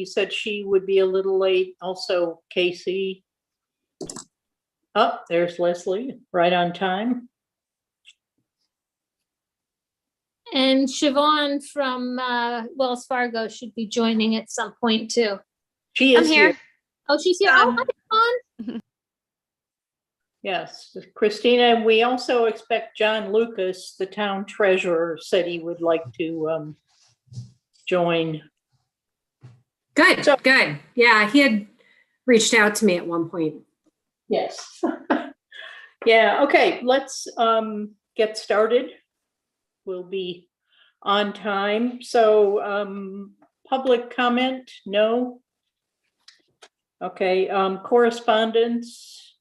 said she would be a little late. Also, Casey. Oh, there's Leslie, right on time. And Siobhan from Wells Fargo should be joining at some point too. She is here. Oh, she's here. Oh, hi, Siobhan. Yes, Christina. We also expect John Lucas, the town treasurer, said he would like to join. Good, good. Yeah, he had reached out to me at one point. Yes. Yeah, okay, let's get started. We'll be on time. So public comment, no? Okay, correspondence,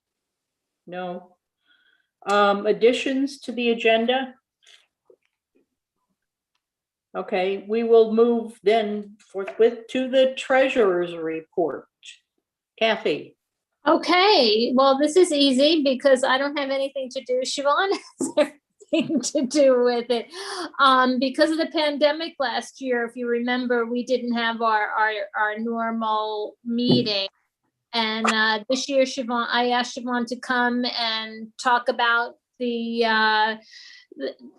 no. Additions to the agenda? Okay, we will move then forthwith to the treasurer's report. Kathy. Okay, well, this is easy because I don't have anything to do. Siobhan has everything to do with it. Because of the pandemic last year, if you remember, we didn't have our normal meeting. And this year, Siobhan, I asked Siobhan to come and talk about the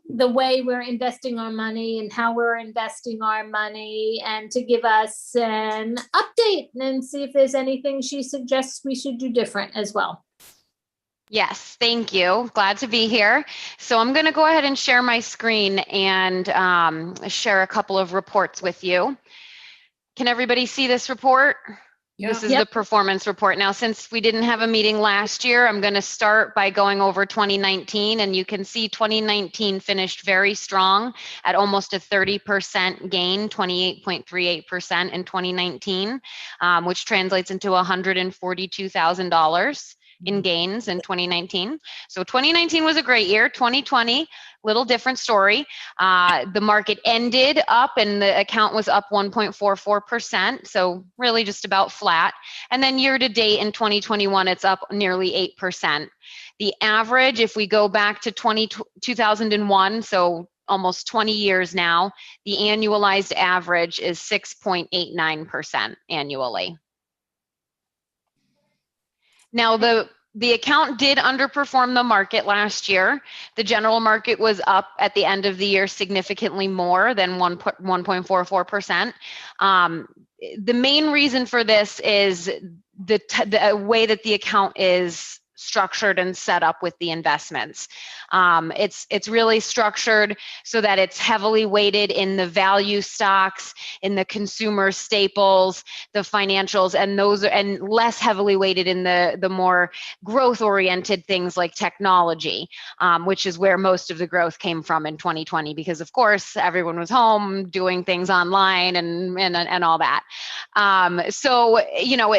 way we're investing our money and how we're investing our money, and to give us an update and see if there's anything she suggests we should do different as well. Yes, thank you. Glad to be here. So I'm going to go ahead and share my screen and share a couple of reports with you. Can everybody see this report? Yeah. This is the performance report. Now, since we didn't have a meeting last year, I'm going to start by going over 2019, and you can see 2019 finished very strong at almost a 30% gain, 28.38% in 2019, which translates into $142,000 in gains in 2019. So 2019 was a great year. 2020, little different story. The market ended up and the account was up 1.44%. So really just about flat. And then year to date in 2021, it's up nearly 8%. The average, if we go back to 2001, so almost 20 years now, the annualized average is 6.89% annually. Now, the account did underperform the market last year. The general market was up at the end of the year significantly more than 1.44%. The main reason for this is the way that the account is structured and set up with the investments. It's really structured so that it's heavily weighted in the value stocks, in the consumer staples, the financials, and less heavily weighted in the more growth-oriented things like technology, which is where most of the growth came from in 2020, because of course everyone was home doing things online and all that. So you know.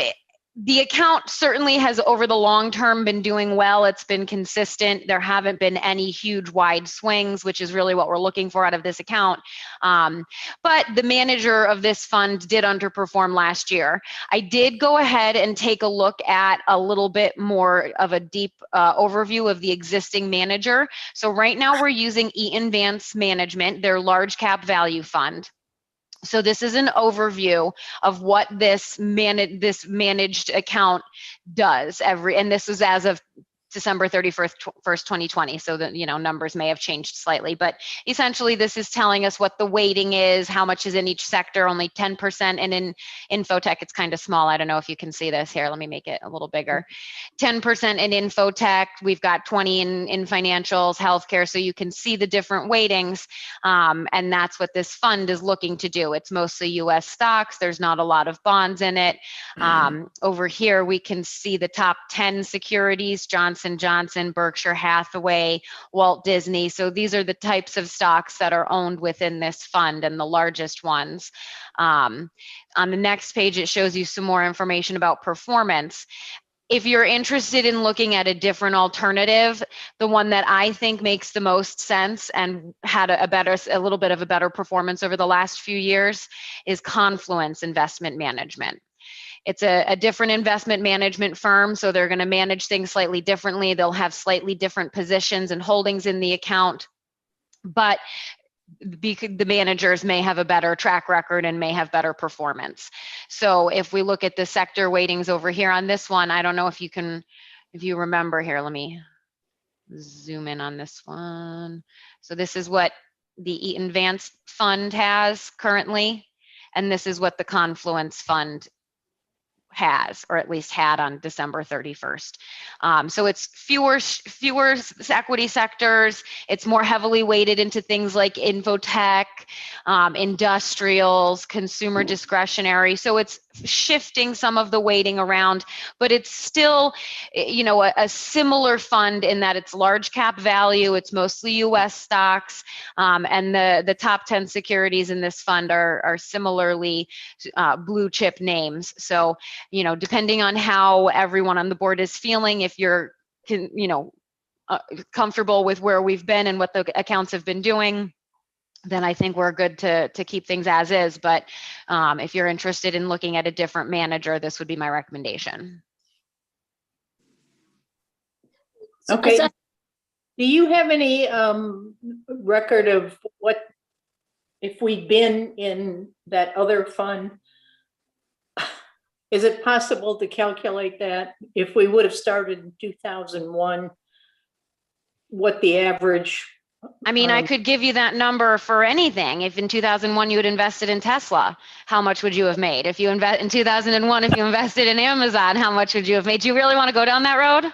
The account certainly has, over the long term, been doing well. It's been consistent. There haven't been any huge wide swings, which is really what we're looking for out of this account. But the manager of this fund did underperform last year. I did go ahead and take a look at a little bit more of a deep overview of the existing manager. So right now we're using Eaton Vance Management, their large cap value fund. So this is an overview of what this managed account does and this is as of December 31st, 2020. So the numbers may have changed slightly, but essentially this is telling us what the weighting is, how much is in each sector, only 10%. And in infotech, it's kind of small. I don't know if you can see this here. Let me make it a little bigger. 10% in infotech. We've got 20 in financials, healthcare. So you can see the different weightings. And that's what this fund is looking to do. It's mostly US stocks. There's not a lot of bonds in it. Over here, we can see the top 10 securities, Johnson & Johnson, Berkshire Hathaway, Walt Disney. So these are the types of stocks that are owned within this fund and the largest ones. On the next page, it shows you some more information about performance. If you're interested in looking at a different alternative, the one that I think makes the most sense and had a little bit of a better performance over the last few years is Confluence Investment Management. It's a different investment management firm, so they're going to manage things slightly differently. They'll have slightly different positions and holdings in the account. But because the managers may have a better track record and may have better performance. So if we look at the sector weightings over here on this one, I don't know if you remember here, let me zoom in on this one. So this is what the Eaton Vance Fund has currently, and this is what the Confluence Fund has, or at least had on December 31st. So it's fewer equity sectors. It's more heavily weighted into things like infotech, industrials, consumer discretionary. So it's shifting some of the weighting around, but it's still, a similar fund in that it's large cap value. It's mostly US stocks, and the top 10 securities in this fund are similarly blue chip names. So depending on how everyone on the board is feeling, if you're, comfortable with where we've been and what the accounts have been doing, then I think we're good to keep things as is. But if you're interested in looking at a different manager, this would be my recommendation. Okay. So- Do you have any record of what, if we'd been in that other fund? Is it possible to calculate that if we would have started in 2001, what the average? I mean, I could give you that number for anything. If in 2001 you had invested in Tesla, how much would you have made? If you invest in 2001, if you invested in Amazon, how much would you have made? Do you really want to go down that road?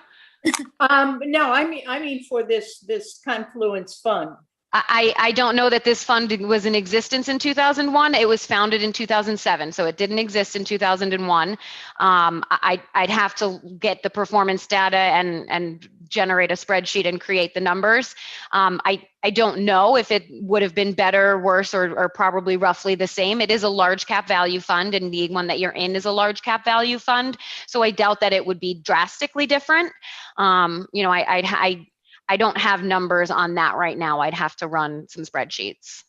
No, I mean for this Confluence Fund. I don't know that this fund was in existence in 2001. It was founded in 2007, so it didn't exist in 2001. I'd have to get the performance data and generate a spreadsheet and create the numbers. I don't know if it would have been better, worse, or probably roughly the same. It is a large cap value fund, and the one that you're in is a large cap value fund. So I doubt that it would be drastically different. I don't have numbers on that right now. I'd have to run some spreadsheets.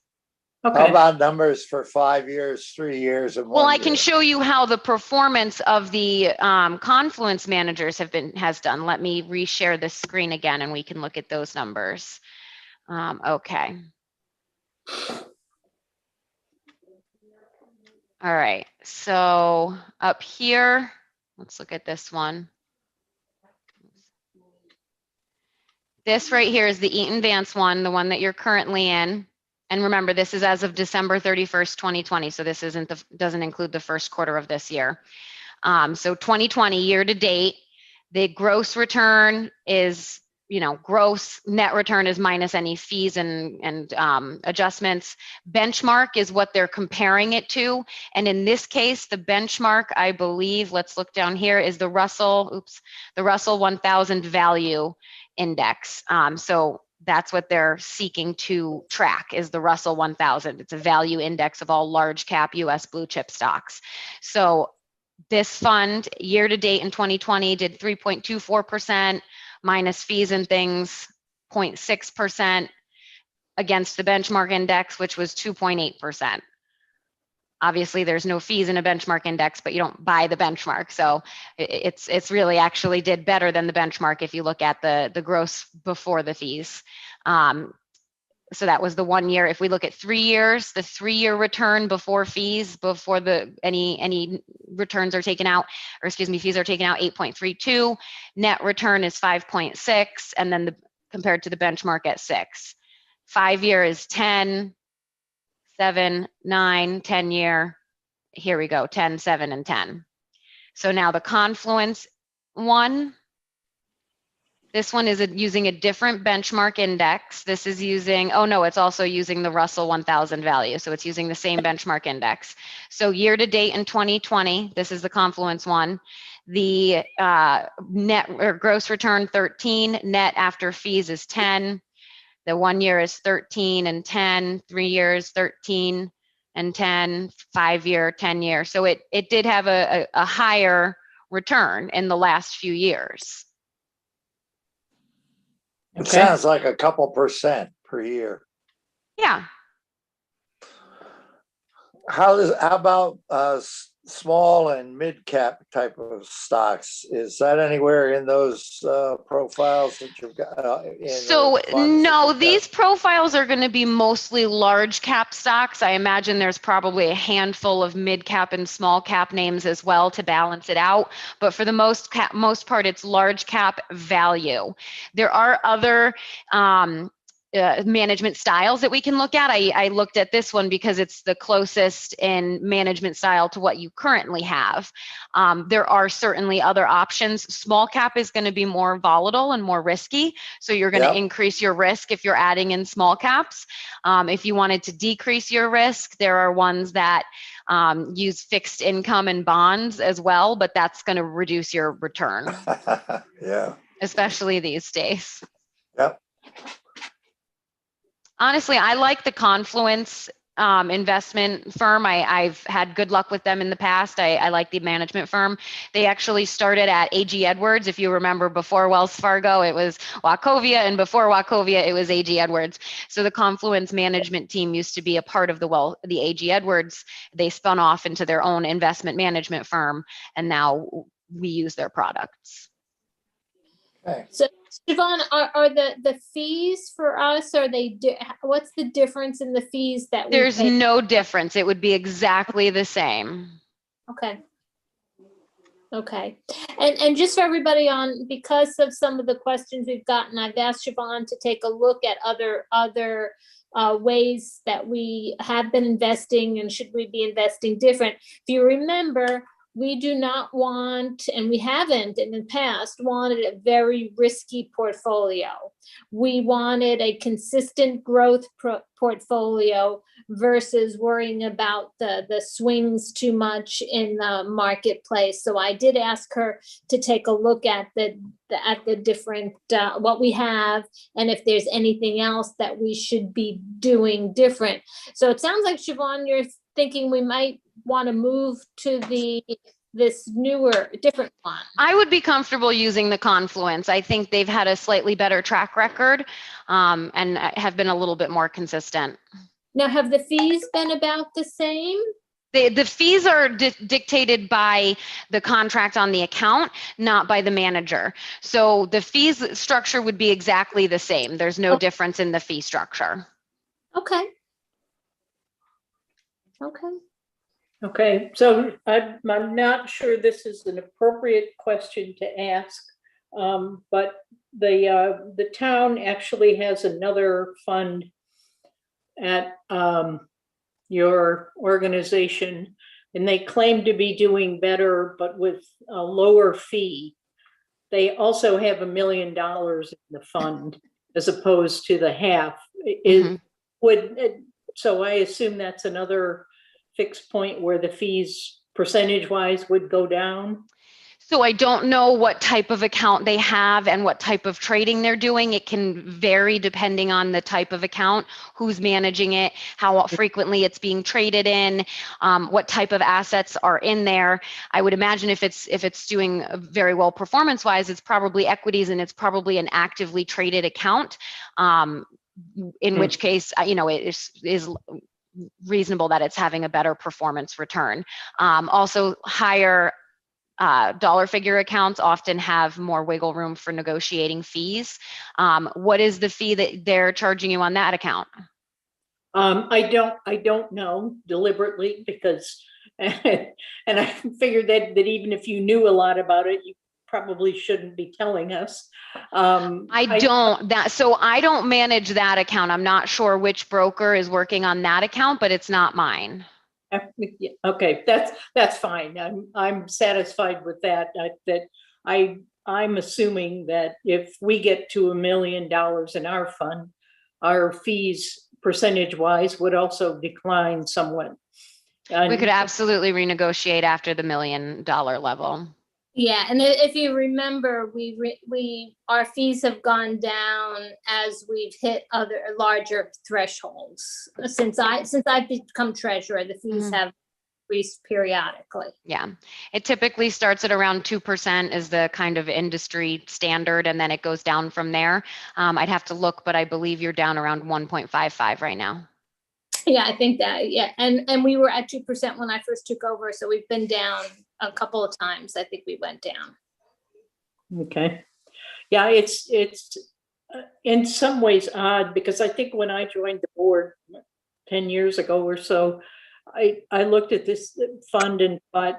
Okay. How about numbers for 5 years, 3 years, and 1 Well, I year? can show you how the performance of the Confluence managers has done. Let me reshare the screen again, and we can look at those numbers. Okay. All right. So up here, let's look at this one. This right here is the Eaton Vance one, the one that you're currently in. And remember, this is as of December 31st, 2020. So this doesn't include the first quarter of this year. So 2020 year to date, the gross return is, gross net return is minus any fees and adjustments. Benchmark is what they're comparing it to. And in this case, the benchmark, I believe, let's look down here, is the Russell 1000 value index. So that's what they're seeking to track, is the Russell 1000. It's a value index of all large cap US blue chip stocks. So this fund year to date in 2020 did 3.24% minus fees and things, 0.6% against the benchmark index, which was 2.8%. Obviously, there's no fees in a benchmark index, but you don't buy the benchmark. So it's really actually did better than the benchmark if you look at the gross before the fees. So that was the 1 year. If we look at 3 years, the 3-year return before fees, before any returns are taken out, or excuse me, fees are taken out, 8.32. Net return is 5.6, and then compared to the benchmark at 6. 5 year is 10. 7, 9, 10 year, here we go, 10, 7, and 10. So now the Confluence one, this one is using a different benchmark index. This is using, oh no, it's also using the Russell 1000 value. So it's using the same benchmark index. So year to date in 2020, this is the Confluence one. The net or gross return 13, net after fees is 10. The 1 year is 13 and 10, 3 years, 13 and 10, 5 year, 10 year. So it did have a higher return in the last few years. It sounds like a couple percent per year. Yeah. How about small and mid-cap type of stocks. Is that anywhere in those profiles that you've got? So no, these profiles are going to be mostly large cap stocks. I imagine there's probably a handful of mid cap and small cap names as well to balance it out. But for the most part, it's large cap value. There are other management styles that we can look at. I looked at this one because it's the closest in management style to what you currently have. There are certainly other options. Small cap is going to be more volatile and more risky. So you're going to increase your risk if you're adding in small caps. If you wanted to decrease your risk, there are ones that use fixed income and bonds as well, but that's going to reduce your return. Yeah. Especially these days. Yep. Honestly, I like the Confluence investment firm. I've had good luck with them in the past. I like the management firm. They actually started at AG Edwards. If you remember, before Wells Fargo, it was Wachovia, and before Wachovia, it was AG Edwards. So the Confluence management team used to be a part of the AG Edwards. They spun off into their own investment management firm, and now we use their products. Okay. So, Siobhan, are the fees for us, what's the difference in the fees that we There's pay? no difference. It would be exactly the same. Okay. Okay. And just for everybody because of some of the questions we've gotten, I've asked Siobhan to take a look at other ways that we have been investing and should we be investing different. If you remember, we do not want, and we haven't in the past, wanted a very risky portfolio. We wanted a consistent growth portfolio versus worrying about the swings too much in the marketplace. So I did ask her to take a look at the different, what we have, and if there's anything else that we should be doing different. So it sounds like, Siobhan, you're thinking we might want to move to this newer, different one. I would be comfortable using the Confluence. I think they've had a slightly better track record and have been a little bit more consistent. Now, have the fees been about the same? The fees are dictated by the contract on the account, not by the manager. So the fees structure would be exactly the same. There's no difference in the fee structure. Okay. Okay, so I'm not sure this is an appropriate question to ask, but the town actually has another fund at your organization, and they claim to be doing better, but with a lower fee. They also have $1 million in the fund as opposed to the half. So I assume that's another fixed point where the fees percentage wise would go down? So I don't know what type of account they have and what type of trading they're doing. It can vary depending on the type of account, who's managing it, how frequently it's being traded in, what type of assets are in there. I would imagine if it's doing very well performance-wise, it's probably equities and it's probably an actively traded account. In which case, it is reasonable that it's having a better performance return. Also, higher dollar figure accounts often have more wiggle room for negotiating fees. What is the fee that they're charging you on that account? I don't know deliberately because, and I figured that even if you knew a lot about it, you probably shouldn't be telling us. I don't manage that account. I'm not sure which broker is working on that account, but it's not mine. Okay, that's fine. I'm satisfied with that. I'm assuming that if we get to $1 million in our fund, our fees percentage-wise would also decline somewhat. We could absolutely renegotiate after the $1 million level. Yeah, and if you remember, our fees have gone down as we've hit other larger thresholds. Since I've become treasurer, the fees have increased periodically. Yeah, it typically starts at around 2% is the kind of industry standard, and then it goes down from there. I'd have to look, but I believe you're down around 1.55 right now. Yeah, I think that, yeah. And we were at 2% when I first took over. So we've been down a couple of times. I think we went down. Okay. Yeah, it's in some ways odd because I think when I joined the board 10 years ago or so, I looked at this fund and thought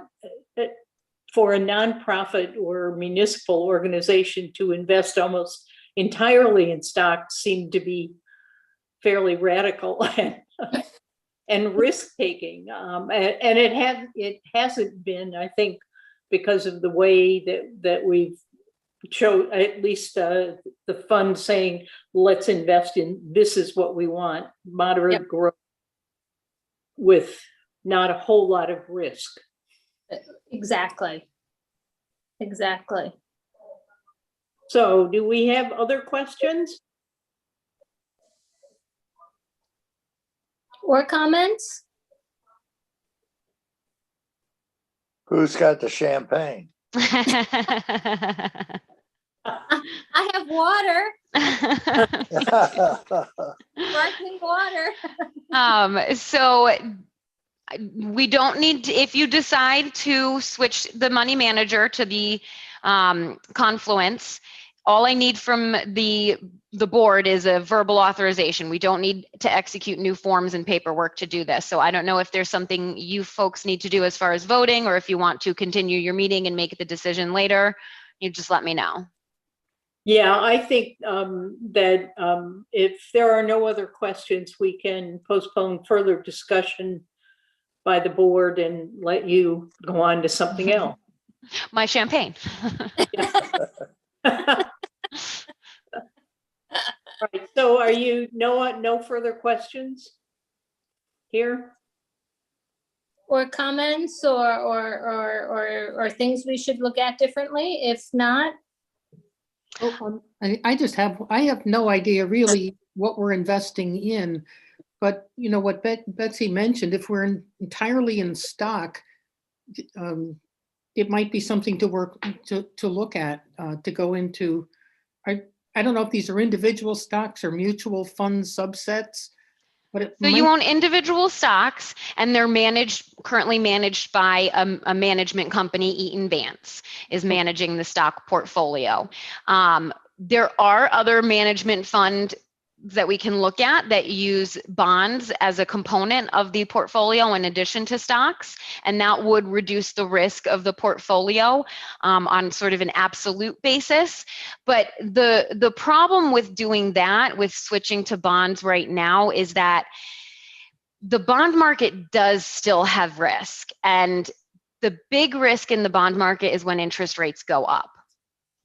for a nonprofit or municipal organization to invest almost entirely in stock seemed to be fairly radical and risk-taking. And it hasn't been, I think, because of the way that we've show at least the fund saying, let's invest in, this is what we want, moderate growth with not a whole lot of risk. Exactly. Exactly. So do we have other questions? Or comments? Who's got the champagne? I have water, sparkling water. So we don't need to, if you decide to switch the money manager to the Confluence, all I need from the board is a verbal authorization. We don't need to execute new forms and paperwork to do this. So I don't know if there's something you folks need to do as far as voting, or if you want to continue your meeting and make the decision later, you just let me know. Yeah, I think that if there are no other questions, we can postpone further discussion by the board and let you go on to something else. My champagne. Right, so are you, no further questions here? Or comments or things we should look at differently? If not, I have no idea really what we're investing in, but you know what Betsy mentioned, if we're entirely in stock, it might be something to look at, to go into. I don't know if these are individual stocks or mutual fund subsets, but So you own individual stocks, and they're currently managed by a management company. Eaton Vance is managing the stock portfolio. There are other management funds that we can look at that use bonds as a component of the portfolio in addition to stocks, and that would reduce the risk of the portfolio on sort of an absolute basis. But the problem with doing that, with switching to bonds right now, is that the bond market does still have risk, and the big risk in the bond market is when interest rates go up.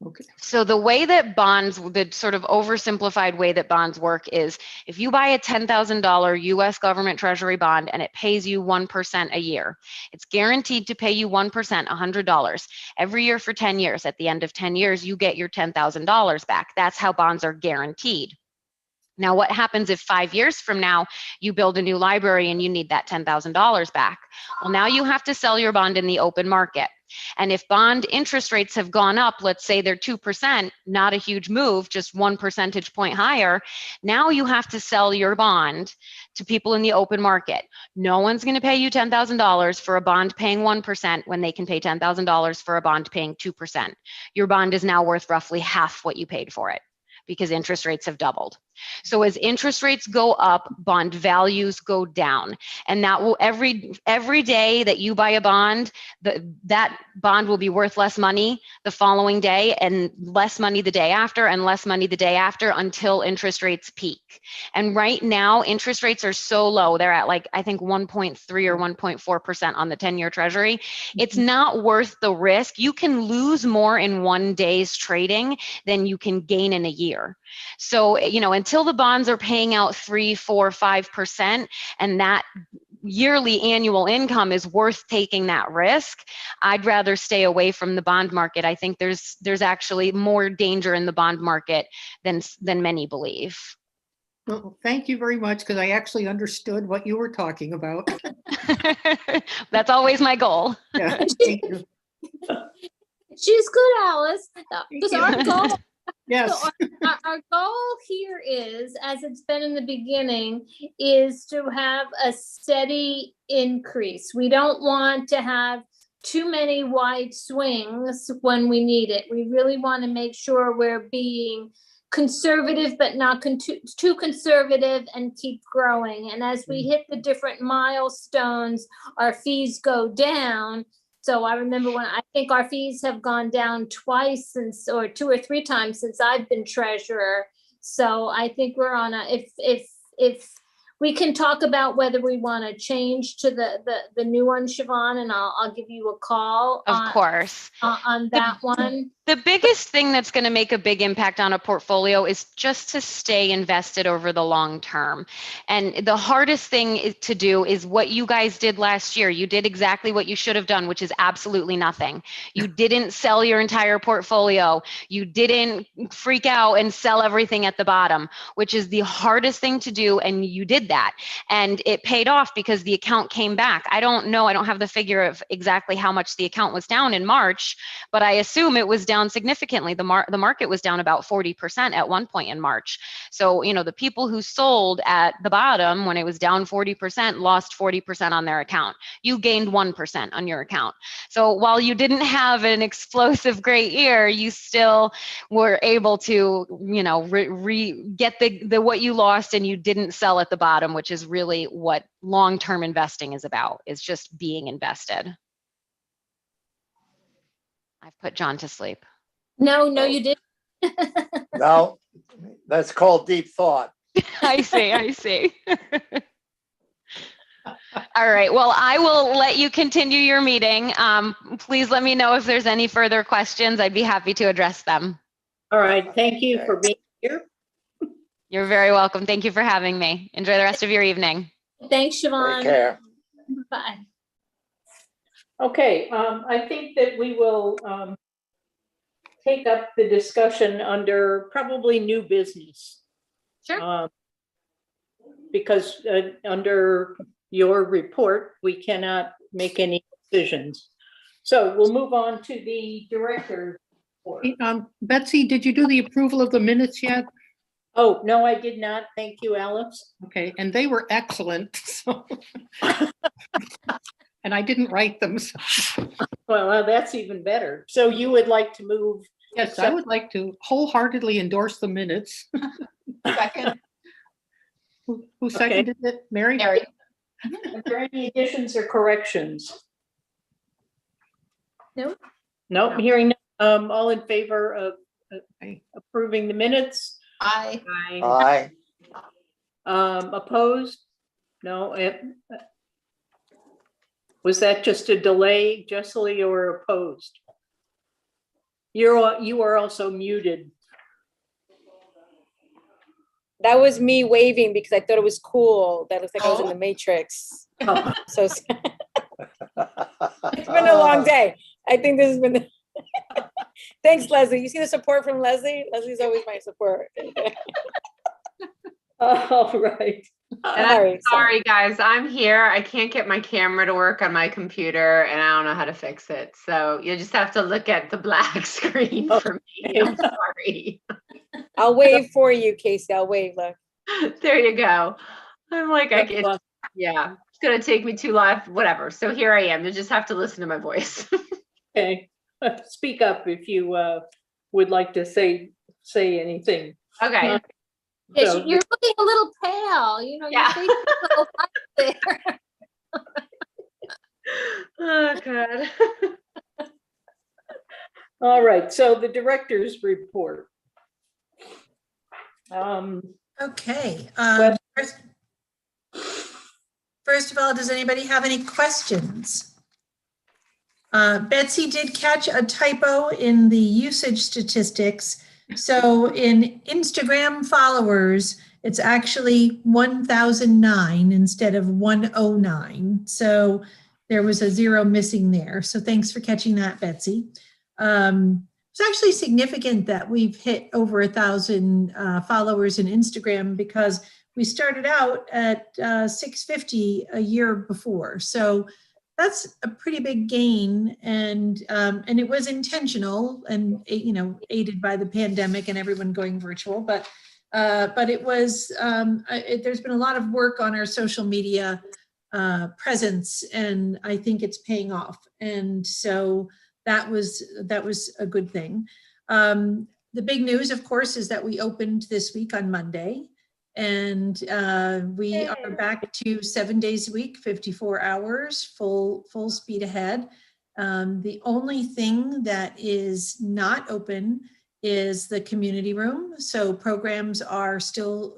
Okay. So the way that bonds, the sort of oversimplified way that bonds work is, if you buy a $10,000 US government treasury bond and it pays you 1% a year, it's guaranteed to pay you 1%, $100 every year for 10 years. At the end of 10 years, you get your $10,000 back. That's how bonds are guaranteed. Now, what happens if 5 years from now you build a new library and you need that $10,000 back? Well, now you have to sell your bond in the open market. And if bond interest rates have gone up, let's say they're 2%, not a huge move, just 1 percentage point higher, now you have to sell your bond to people in the open market. No one's going to pay you $10,000 for a bond paying 1% when they can pay $10,000 for a bond paying 2%. Your bond is now worth roughly half what you paid for it, because interest rates have doubled. So as interest rates go up, bond values go down. And that will, every day that you buy a bond, that bond will be worth less money the following day, and less money the day after, and less money the day after, until interest rates peak. And right now, interest rates are so low. They're at, like, I think 1.3 or 1.4% on the 10-year treasury. It's not worth the risk. You can lose more in one day's trading than you can gain in a year. So, you know, until the bonds are paying out 3, 4, 5%, and that yearly annual income is worth taking that risk, I'd rather stay away from the bond market. I think there's actually more danger in the bond market than many believe. Well, thank you very much, because I actually understood what you were talking about. That's always my goal. Yeah, thank you. she's good, Alice. Because our goal Yes. So our goal here is, as it's been in the beginning, is to have a steady increase. We don't want to have too many wide swings when we need it. We really want to make sure we're being conservative, but not too conservative, and keep growing. And as we hit the different milestones, our fees go down. So I remember when I think our fees have gone down twice since, or 2 or 3 times since I've been treasurer. So I think we're on a, if we can talk about whether we want to change to the new one, Siobhan, and I'll give you a call. Of course. On that one. The biggest thing that's going to make a big impact on a portfolio is just to stay invested over the long term. And the hardest thing to do is what you guys did last year. You did exactly what you should have done, which is absolutely nothing. You didn't sell your entire portfolio. You didn't freak out and sell everything at the bottom, which is the hardest thing to do. And you did that. And it paid off because the account came back. I don't know. I don't have the figure of exactly how much the account was down in March, but I assume it was down significantly. The market was down about 40% at one point in March. So, the people who sold at the bottom when it was down 40% lost 40% on their account. You gained 1% on your account. So while you didn't have an explosive great year, you still were able to, get the what you lost, and you didn't sell at the bottom, which is really what long-term investing is about, is just being invested. I've put John to sleep. No, you didn't. No, that's called deep thought. I see. All right. Well, I will let you continue your meeting. Please let me know if there's any further questions. I'd be happy to address them. All right, thank you for being here. You're very welcome. Thank you for having me. Enjoy the rest of your evening. Thanks, Siobhan. Take care. Bye. Okay, I think that we will take up the discussion under probably new business. Sure. Because under your report, we cannot make any decisions. So we'll move on to the director's report. Betsy, did you do the approval of the minutes yet? Oh, no, I did not. Thank you, Alice. Okay, and they were excellent. So. And I didn't write them. So. Well, that's even better. So you would like to move? Yes, I would like to wholeheartedly endorse the minutes. Second. Who seconded it? Mary? Mary. Are there any additions or corrections? No. No, hearing none. All in favor of approving the minutes? Aye. Aye. Opposed? No. Was that just a delay, Jessie, or opposed? You are also muted. That was me waving because I thought it was cool. That looks like I was in the Matrix. Oh. So it's been a long day. I think this has been. Thanks, Leslie. You see the support from Leslie? Leslie's always my support. All right. And I'm sorry, guys. I'm here. I can't get my camera to work on my computer, and I don't know how to fix it. So you just have to look at the black screen for me. I'm sorry. I'll wave for you, Casey. I'll wave. Look. There you go. I'm like, yeah, it's going to take me too long. Whatever. So here I am. You just have to listen to my voice. Okay. Speak up if you would like to say anything. Okay. Yes, So- you're looking a little pale. Yeah. Your face is a little white there. Oh, God. All right. So the director's report. Okay. Well- First of all, does anybody have any questions? Betsy did catch a typo in the usage statistics. So in Instagram followers, it's actually 1,009 instead of 109. So there was a 0 missing there. So thanks for catching that, Betsy. It's actually significant that we've hit over 1,000 followers in Instagram because we started out at 650 a year before. So that's a pretty big gain, and it was intentional and, you know, aided by the pandemic and everyone going virtual, but it was, there's been a lot of work on our social media presence, and I think it's paying off. And so that was a good thing. The big news, of course, is that we opened this week on Monday, and we are back to 7 days a week, 54 hours, full speed ahead. The only thing that is not open is the community room. So programs are still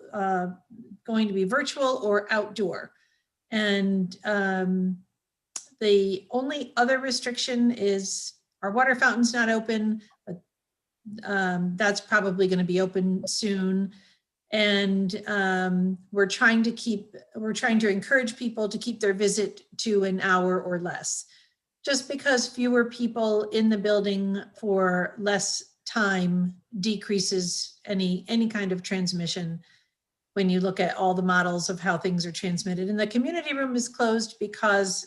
going to be virtual or outdoor. And the only other restriction is our water fountain's not open, but that's probably going to be open soon. And we're trying to encourage people to keep their visit to an hour or less, just because fewer people in the building for less time decreases any kind of transmission when you look at all the models of how things are transmitted. And the community room is closed because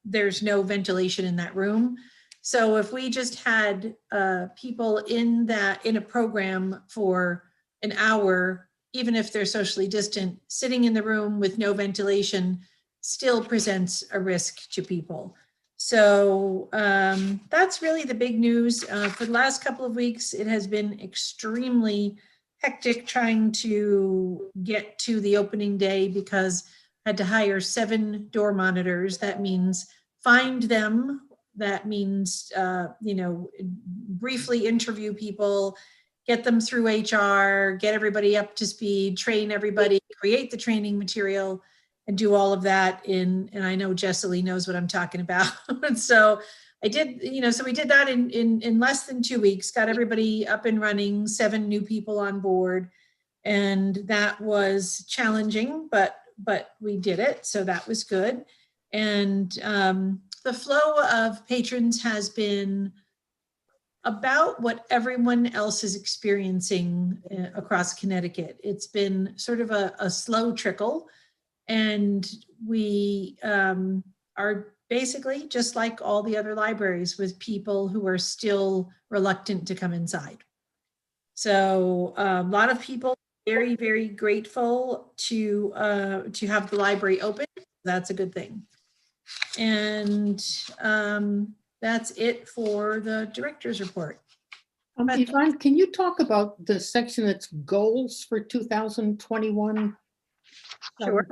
there's no ventilation in that room. So if we just had people in a program for an hour, even if they're socially distant, sitting in the room with no ventilation still presents a risk to people. So that's really the big news. For the last couple of weeks, it has been extremely hectic trying to get to the opening day because I had to hire 7 door monitors. That means find them. That means, briefly interview people, get them through HR, get everybody up to speed, train everybody, create the training material, and do all of that and I know Jessica knows what I'm talking about. So I did, so we did that in less than 2 weeks, got everybody up and running, 7 new people on board. And that was challenging, but we did it. So that was good. And the flow of patrons has been about what everyone else is experiencing across Connecticut. It's been sort of a slow trickle. And we are basically just like all the other libraries with people who are still reluctant to come inside. So a lot of people very, very grateful to have the library open. That's a good thing. And that's it for the director's report. Yvonne, can you talk about the section that's goals for 2021? Sure.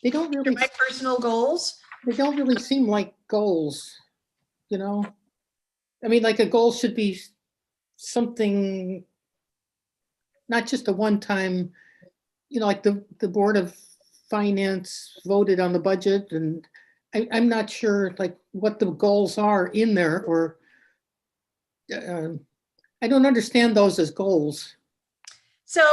They don't really. My personal goals. They don't really seem like goals, I mean, like a goal should be something, not just a one-time, like the Board of Finance voted on the budget, and I'm not sure like what the goals are in there, or I don't understand those as goals. So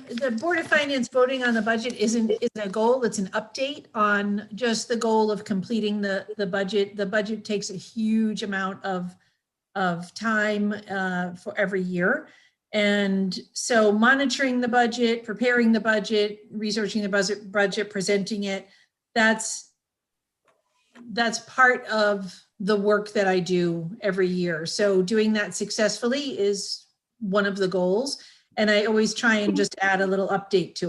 the Board of Finance voting on the budget isn't a goal, it's an update on just the goal of completing the budget. The budget takes a huge amount of time for every year. And so monitoring the budget, preparing the budget, researching the budget, presenting it, that's part of the work that I do every year. So doing that successfully is one of the goals. And I always try and just add a little update to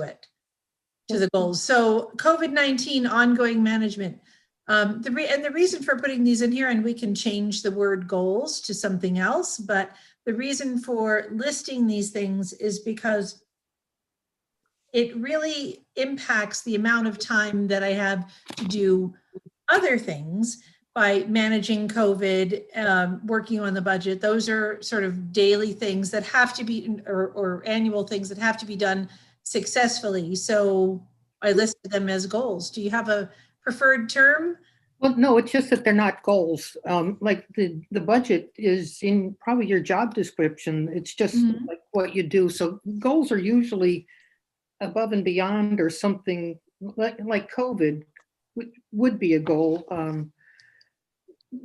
the goals. So COVID-19 ongoing management. The reason for putting these in here, and we can change the word goals to something else, but the reason for listing these things is because it really impacts the amount of time that I have to do other things by managing COVID, working on the budget. Those are sort of daily things that have to be, or annual things that have to be done successfully. So I listed them as goals. Do you have a preferred term? Well, no, it's just that they're not goals. Like the budget is in probably your job description. It's just like what you do. So goals are usually above and beyond, or something like COVID would be a goal.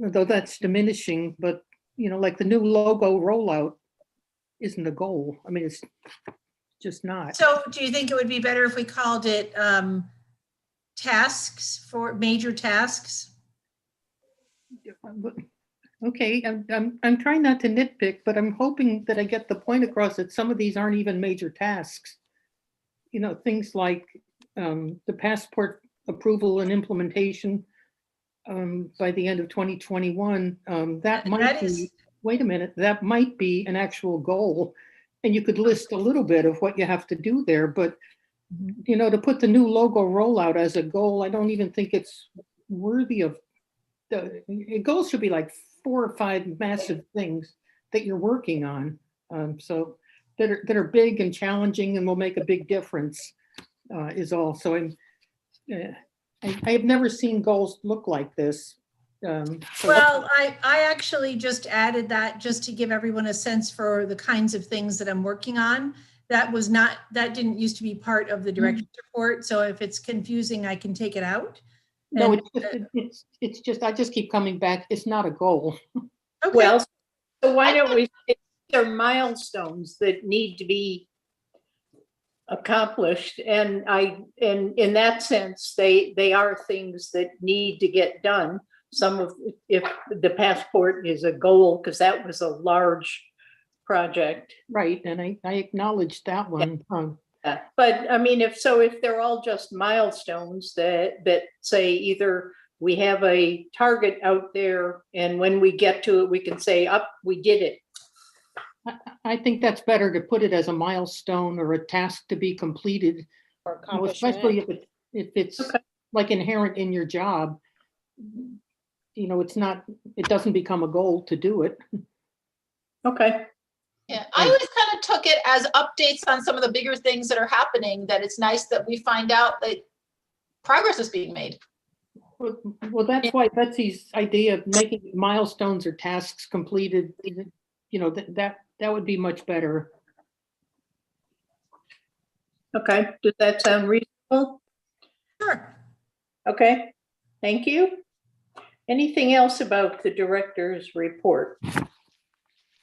Though that's diminishing, but like the new logo rollout isn't a goal. I mean, it's just not. So do you think it would be better if we called it tasks, for major tasks? Okay, I'm trying not to nitpick, but I'm hoping that I get the point across that some of these aren't even major tasks. You know, things like the passport approval and implementation by the end of 2021. That might That be, is, wait a minute, that might be an actual goal. And you could list a little bit of what you have to do there, but you know, to put the new logo rollout as a goal, I don't even think it's worthy of the goals should be like 4 or 5 massive things that you're working on. So that are big and challenging and will make a big difference is all. So I have never seen goals look like this. well, I actually just added that just to give everyone a sense for the kinds of things that I'm working on. That didn't used to be part of the director's report. So if it's confusing, I can take it out. No, And, it's just, I just keep coming back. It's not a goal. okay. Well, so why don't we, there are milestones that need to be accomplished, and in that sense, they are things that need to get done. Some of, if the passport is a goal, because that was a large project. Right, and I acknowledge that one. But I mean, if they're all just milestones that say either we have a target out there and when we get to it, we can say, up, we did it. I think that's better to put it as a milestone or a task to be completed, Or you know, especially if it's Okay. like inherent in your job. You know, it doesn't become a goal to do it. Okay. Yeah, I always kind of took it as updates on some of the bigger things that are happening, that it's nice that we find out that progress is being made. Well, that's why Betsy's idea of making milestones or tasks completed, you know, that would be much better. Okay, does that sound reasonable? Sure. Okay, thank you. Anything else about the director's report?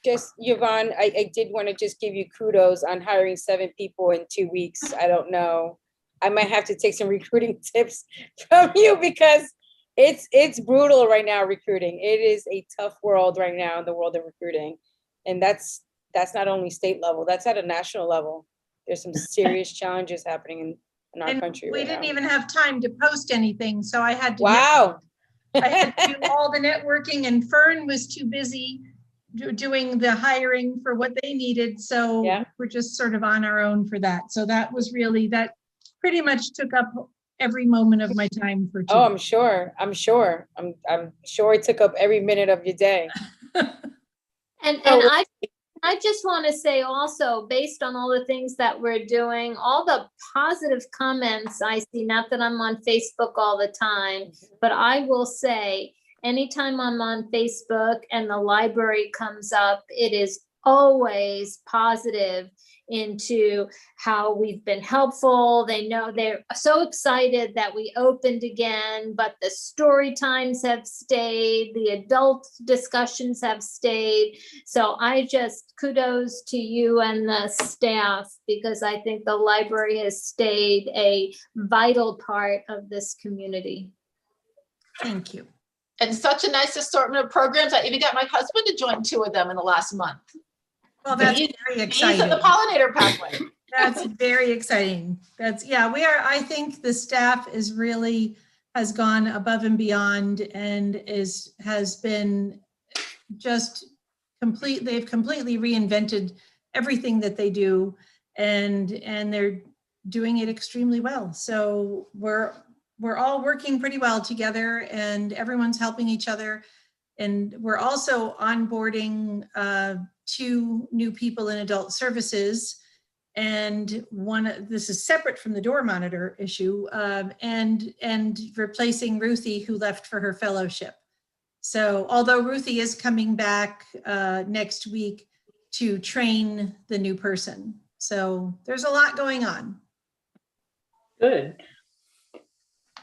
Just, Yvonne, I did want to just give you kudos on hiring 7 people in 2 weeks. I don't know. I might have to take some recruiting tips from you because it's brutal right now, recruiting. It is a tough world right now in the world of recruiting. And that's not only state level, that's at a national level. There's some serious challenges happening in our And country we right didn't now. even have time to post anything, so I had to. Wow. I had to do all the networking, and Fern was too busy doing the hiring for what they needed. So Yeah. we're just sort of on our own for that. So that pretty much took up every moment of my time for Oh, today. I'm sure it took up every minute of your day. And I just want to say also, based on all the things that we're doing, all the positive comments I see, not that I'm on Facebook all the time, but I will say, anytime I'm on Facebook and the library comes up, it is always positive into how we've been helpful. They know they're so excited that we opened again, but the story times have stayed, the adult discussions have stayed. So I just kudos to you and the staff, because I think the library has stayed a vital part of this community. Thank you. And such a nice assortment of programs. I even got my husband to join 2 of them in the last month. Well, that's He's- very He's in exciting. the pollinator pathway. That's very exciting. I think the staff has gone above and beyond and has been just they've completely reinvented everything that they do, and they're doing it extremely well. So we're all working pretty well together, and everyone's helping each other. And we're also onboarding 2 new people in adult services. And this is separate from the door monitor issue, and replacing Ruthie, who left for her fellowship. So although Ruthie is coming back next week to train the new person. So there's a lot going on. Good.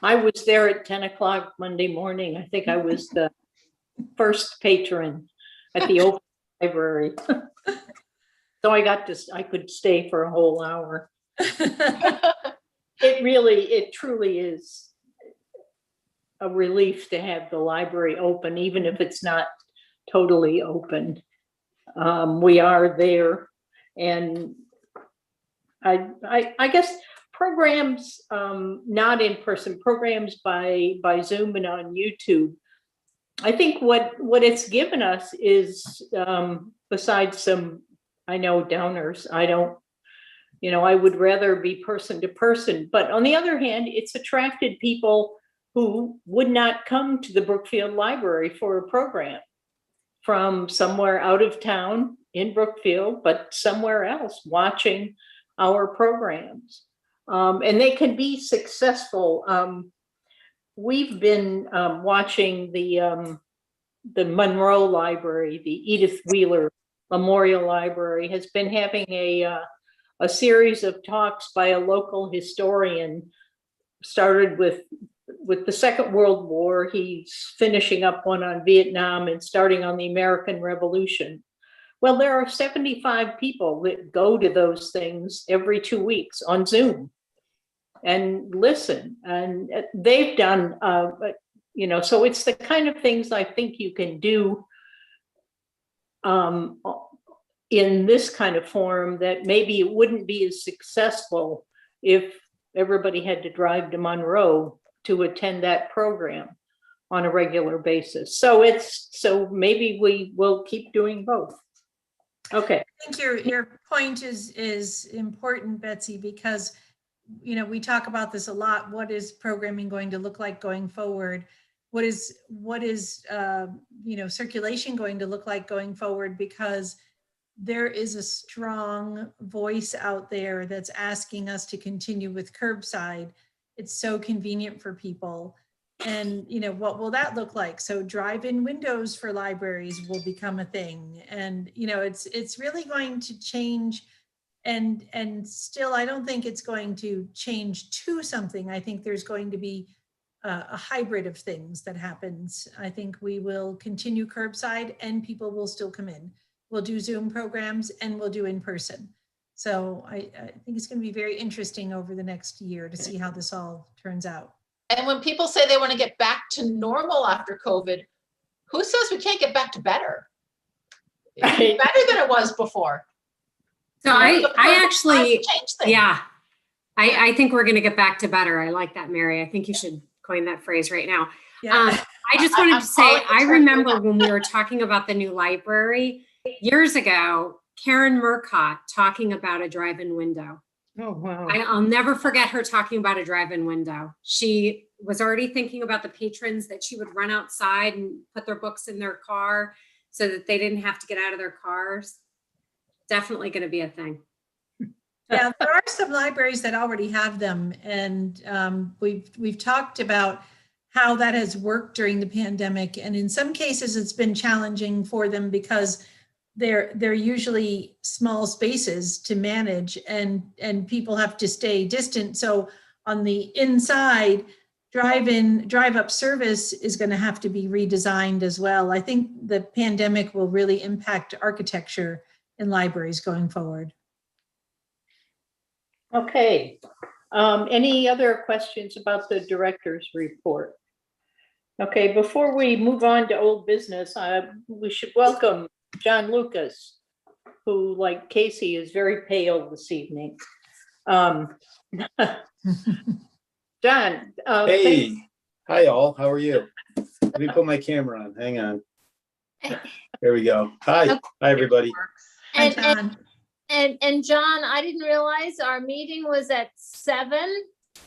I was there at 10 o'clock Monday morning. I think I was the first patron at the open library. So I could stay for a whole hour. It truly is a relief to have the library open, even if it's not totally open. We are there, and I guess programs, not in person, programs by Zoom and on YouTube. I think what it's given us is, besides some, I know, downers, I would rather be person to person, but on the other hand, it's attracted people who would not come to the Brookfield Library for a program from somewhere out of town in Brookfield, but somewhere else watching our programs. And they can be successful. We've been watching the Monroe Library, the Edith Wheeler Memorial Library has been having a series of talks by a local historian, started with the Second World War. He's finishing up one on Vietnam and starting on the American Revolution. Well, there are 75 people that go to those things every 2 weeks on Zoom and listen. And they've done, so it's the kind of things I think you can do in this kind of forum that maybe it wouldn't be as successful if everybody had to drive to Monroe to attend that program on a regular basis. So maybe we will keep doing both. Okay. I think your point is important, Betsy, because we talk about this a lot. What is programming going to look like going forward? What is circulation going to look like going forward? Because there is a strong voice out there that's asking us to continue with curbside. It's so convenient for people. And, what will that look like? So drive-in windows for libraries will become a thing. And, it's really going to change. And still, I don't think it's going to change to something. I think there's going to be a hybrid of things that happens. I think we will continue curbside and people will still come in. We'll do Zoom programs and we'll do in person. So I think it's going to be very interesting over the next year to see how this all turns out. And when people say they want to get back to normal after COVID, who says we can't get back to better? It's better than it was before. So I actually, yeah, I think we're going to get back to better. I like that, Mary. I think you should coin that phrase right now. Yeah. I just wanted to say, I remember when we were talking about the new library years ago, Karen Murcott talking about a drive-in window. Oh, wow. I'll never forget her talking about a drive-in window. She was already thinking about the patrons that she would run outside and put their books in their car so that they didn't have to get out of their cars. Definitely going to be a thing. Yeah, there are some libraries that already have them. And we've talked about how that has worked during the pandemic. And in some cases, it's been challenging for them because they're usually small spaces to manage and people have to stay distant. So on the inside, drive-up service is going to have to be redesigned as well. I think the pandemic will really impact architecture in libraries going forward. Okay. Any other questions about the director's report? Okay, before we move on to old business, we should welcome John Lucas, who, like Casey, is very pale this evening. John. Hey, hi all, how are you? Let me put my camera on, hang on. There we go. Hi, hi everybody. And John, I didn't realize our meeting was at 7.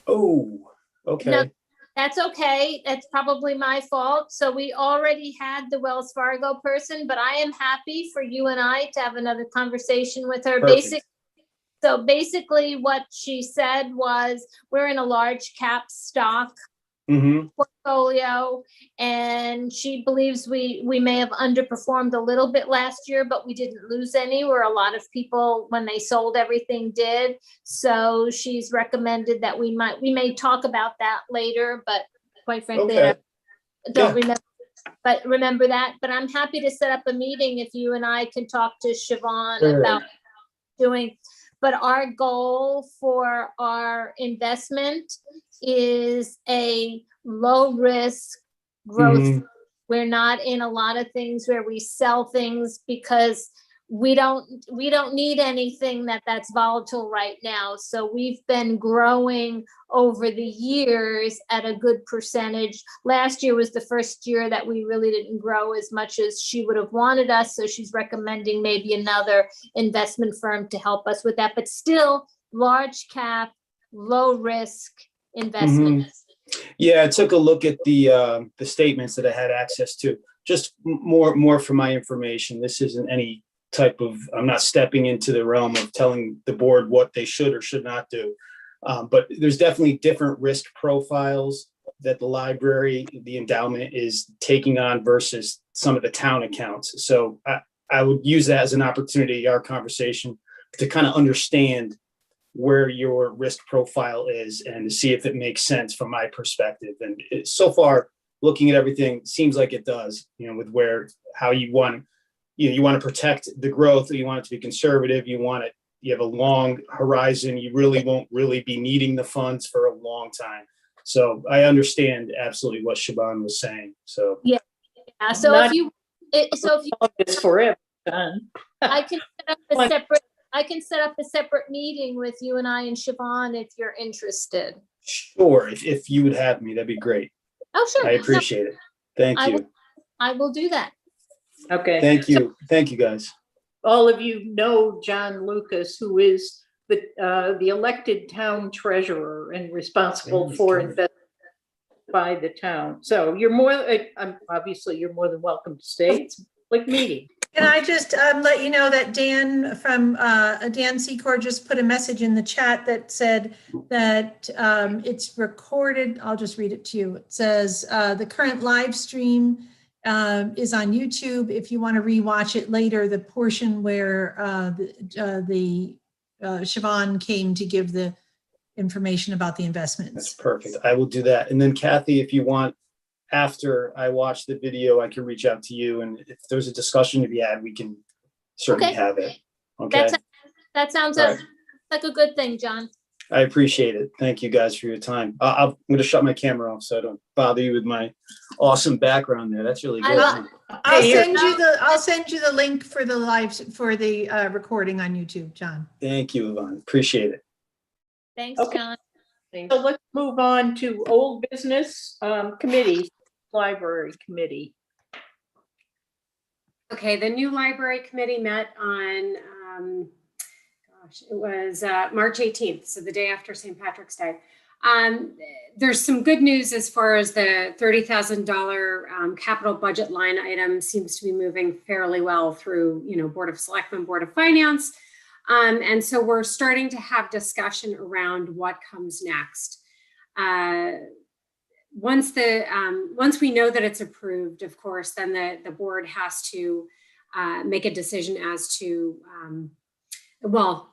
Oh, okay. No, that's okay. That's probably my fault. So we already had the Wells Fargo person, but I am happy for you and I to have another conversation with her. Perfect. So basically what she said was, we're in a large cap stock portfolio, and she believes we may have underperformed a little bit last year, but we didn't lose any, where a lot of people, when they sold everything, did. So she's recommended that we may talk about that later, but quite frankly, Okay. I don't remember that. But I'm happy to set up a meeting if you and I can talk to Siobhan about doing. But our goal for our investment is a low risk growth. Mhm. We're not in a lot of things where we sell things because we don't need anything that's volatile right now. So we've been growing over the years at a good percentage. Last year was the first year that we really didn't grow as much as she would have wanted us. So she's recommending maybe another investment firm to help us with that, but still large cap, low risk investment. Yeah, I took a look at the statements that I had access to. Just more for my information. This isn't any type of, I'm not stepping into the realm of telling the board what they should or should not do. But there's definitely different risk profiles that the library, the endowment is taking on versus some of the town accounts. So I would use that as an opportunity, our conversation, to kind of understand where your risk profile is and to see if it makes sense from my perspective. And so far, looking at everything, seems like it does, with how you want to protect the growth, you want it to be conservative, you have a long horizon, you really won't really be needing the funds for a long time. So I understand absolutely what Siobhan was saying. So yeah. So if you it's forever done. I can set up a separate meeting with you and I and Siobhan if you're interested. Sure, if you would have me, that'd be great. Oh, sure. I appreciate it. Thank you. I will do that. Okay. Thank you. Thank you, guys. All of you know John Lucas, who is the elected town treasurer and responsible for investment by the town. So you're obviously you're more than welcome to stay. It's a public meeting. Can I just let you know that Dan from Dan Secor just put a message in the chat that said that it's recorded. I'll just read it to you. It says the current live stream is on YouTube. If you want to rewatch it later, the portion where Siobhan came to give the information about the investments. That's perfect. I will do that. And then Kathy, if you want, after I watch the video, I can reach out to you. And if there's a discussion to be had, we can certainly have it. Okay. That sounds All right. like a good thing, John. I appreciate it. Thank you guys for your time. I'm going to shut my camera off so I don't bother you with my awesome background there. That's really good. I'll send you the link for the recording on YouTube, John. Thank you, Yvonne. Appreciate it. Thanks, John. So let's move on to old business committees, library committee. Okay, the new library committee met on, it was March 18th, so the day after St. Patrick's Day. There's some good news as far as the $30,000 capital budget line item seems to be moving fairly well through, Board of Selectmen, Board of Finance. And so we're starting to have discussion around what comes next. Once we know that it's approved, of course, then the board has to make a decision as to,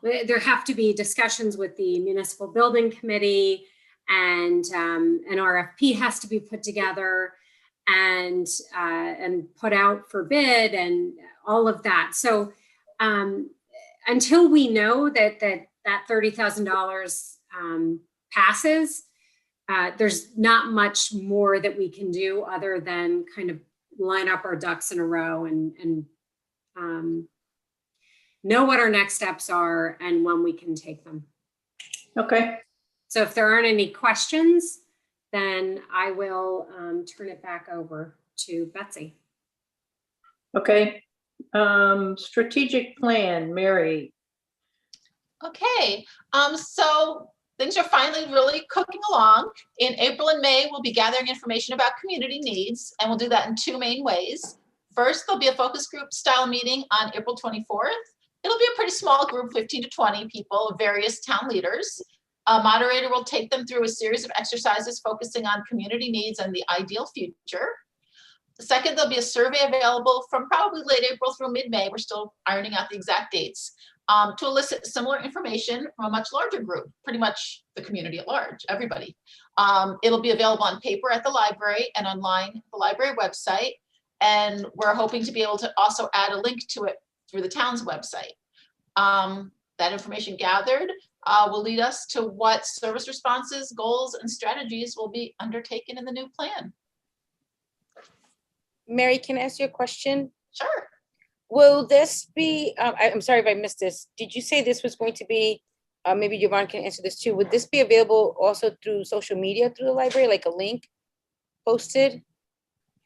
there have to be discussions with the municipal building committee, and an RFP has to be put together and put out for bid and all of that. So until we know that $30,000 passes, there's not much more that we can do other than kind of line up our ducks in a row and know what our next steps are and when we can take them. Okay. So if there aren't any questions, then I will turn it back over to Betsy. Okay. Strategic plan, Mary. Okay, so things are finally really cooking along. In April and May, we'll be gathering information about community needs, and we'll do that in two main ways. First, there'll be a focus group style meeting on April 24th. It'll be a pretty small group, 15 to 20 people, of various town leaders. A moderator will take them through a series of exercises focusing on community needs and the ideal future. Second, there'll be a survey available from probably late April through mid-May. We're still ironing out the exact dates, to elicit similar information from a much larger group, pretty much the community at large, everybody. It'll be available on paper at the library and online, the library website. And we're hoping to be able to also add a link to it through the town's website. That information gathered, will lead us to what service responses, goals, and strategies will be undertaken in the new plan. Mary, can I ask you a question? Sure. Will this be, I'm sorry if I missed this. Did you say this was going to be, maybe Yvonne can answer this too. Would this be available also through social media through the library, like a link posted?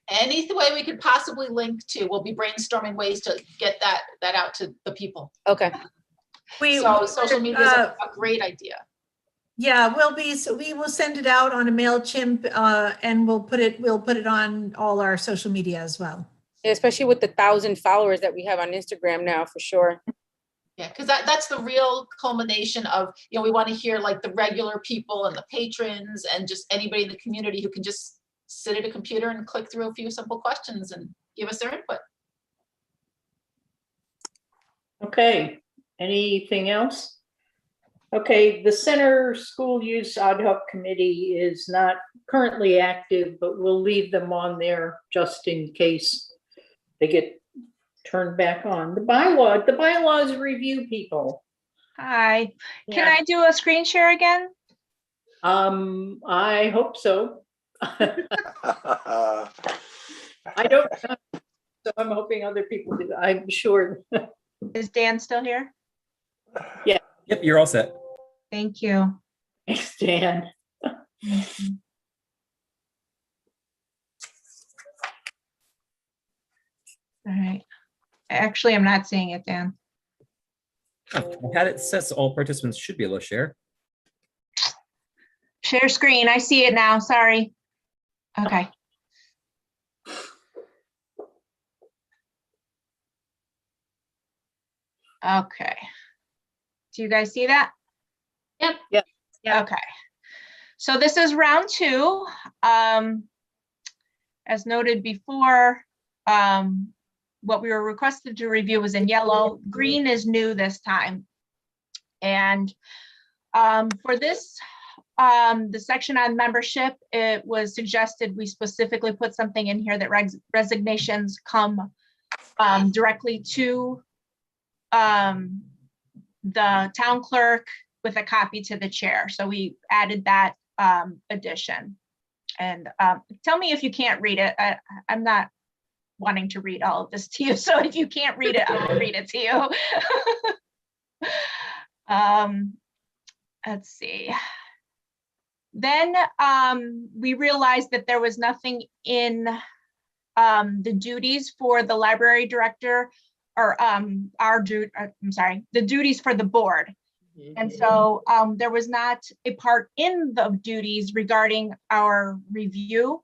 Any way we could possibly link to, we'll be brainstorming ways to get that out to the people. Okay. So social media is a great idea. Yeah, we will send it out on a MailChimp, and we'll put it on all our social media as well. Yeah, especially with the 1,000 followers that we have on Instagram now, for sure. Yeah, because that's the real culmination of, we want to hear like the regular people and the patrons and just anybody in the community who can just sit at a computer and click through a few simple questions and give us their input. Okay, anything else? Okay, the Center School Use Ad Hoc Committee is not currently active, but we'll leave them on there just in case they get turned back on. The bylaws review people. Hi, can Yeah. I do a screen share again? I hope so. I don't, so I'm hoping other people do. I'm sure. Is Dan still here? Yeah. Yep, you're all set. Thank you. Thanks, Dan. All right. Actually, I'm not seeing it, Dan. Oh, I had it says all participants should be able to share. Share screen. I see it now. Sorry. Okay. Okay. Do you guys see that? Yep. Yep. Yeah. Okay. So this is round 2. As noted before, what we were requested to review was in yellow. Green is new this time. And for this, the section on membership, it was suggested we specifically put something in here that resignations come directly to the town clerk with a copy to the chair. So we added that addition. And tell me if you can't read it. I'm not wanting to read all of this to you. So if you can't read it, I'll read it to you. Let's see. Then we realized that there was nothing in the duties for the library director or the duties for the board. And so there was not a part in the duties regarding our review.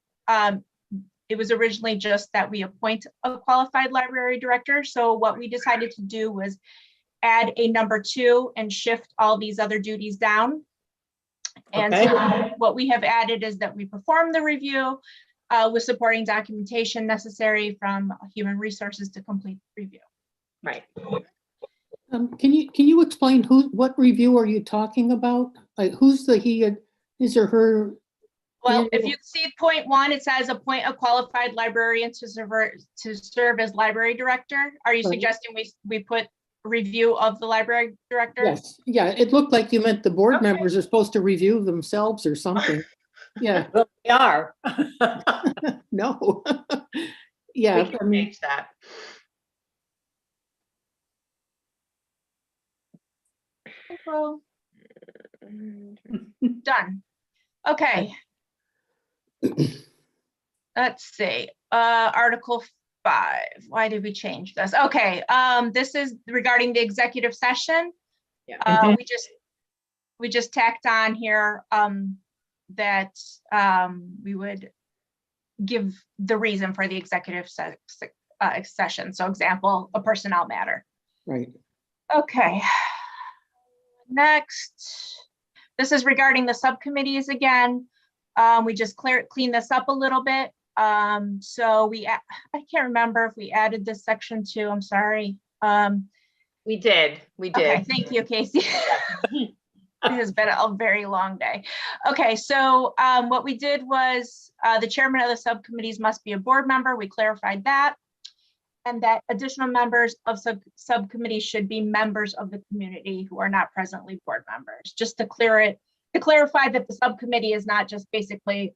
It was originally just that we appoint a qualified library director. So what we decided to do was add a number 2 and shift all these other duties down. And Okay. so what we have added is that we perform the review with supporting documentation necessary from human resources to complete the review. Right. Can you explain what review are you talking about? Like who's the his or her? Well, if you see point 1, it says appoint a qualified librarian to serve as library director. Are you Right. suggesting we put review of the library director? Yes, yeah, it looked like you meant the board Okay. members are supposed to review themselves or something. Yeah, Well, we are. no. We Yeah, can I mean, change that. Well, done. Okay. Let's see. Article 5. Why did we change this? Okay. This is regarding the executive session. Yeah. We just tacked on here that we would give the reason for the executive session. So example, a personnel matter. right. Okay. Next, this is regarding the subcommittees again. We just clean this up a little bit. So I can't remember if we added this section too. I'm sorry. We did. Okay, thank you, Casey. It has been a very long day. Okay, so what we did was the chairman of the subcommittees must be a board member. We clarified that. and that additional members of subcommittees should be members of the community who are not presently board members, just to clarify that the subcommittee is not just basically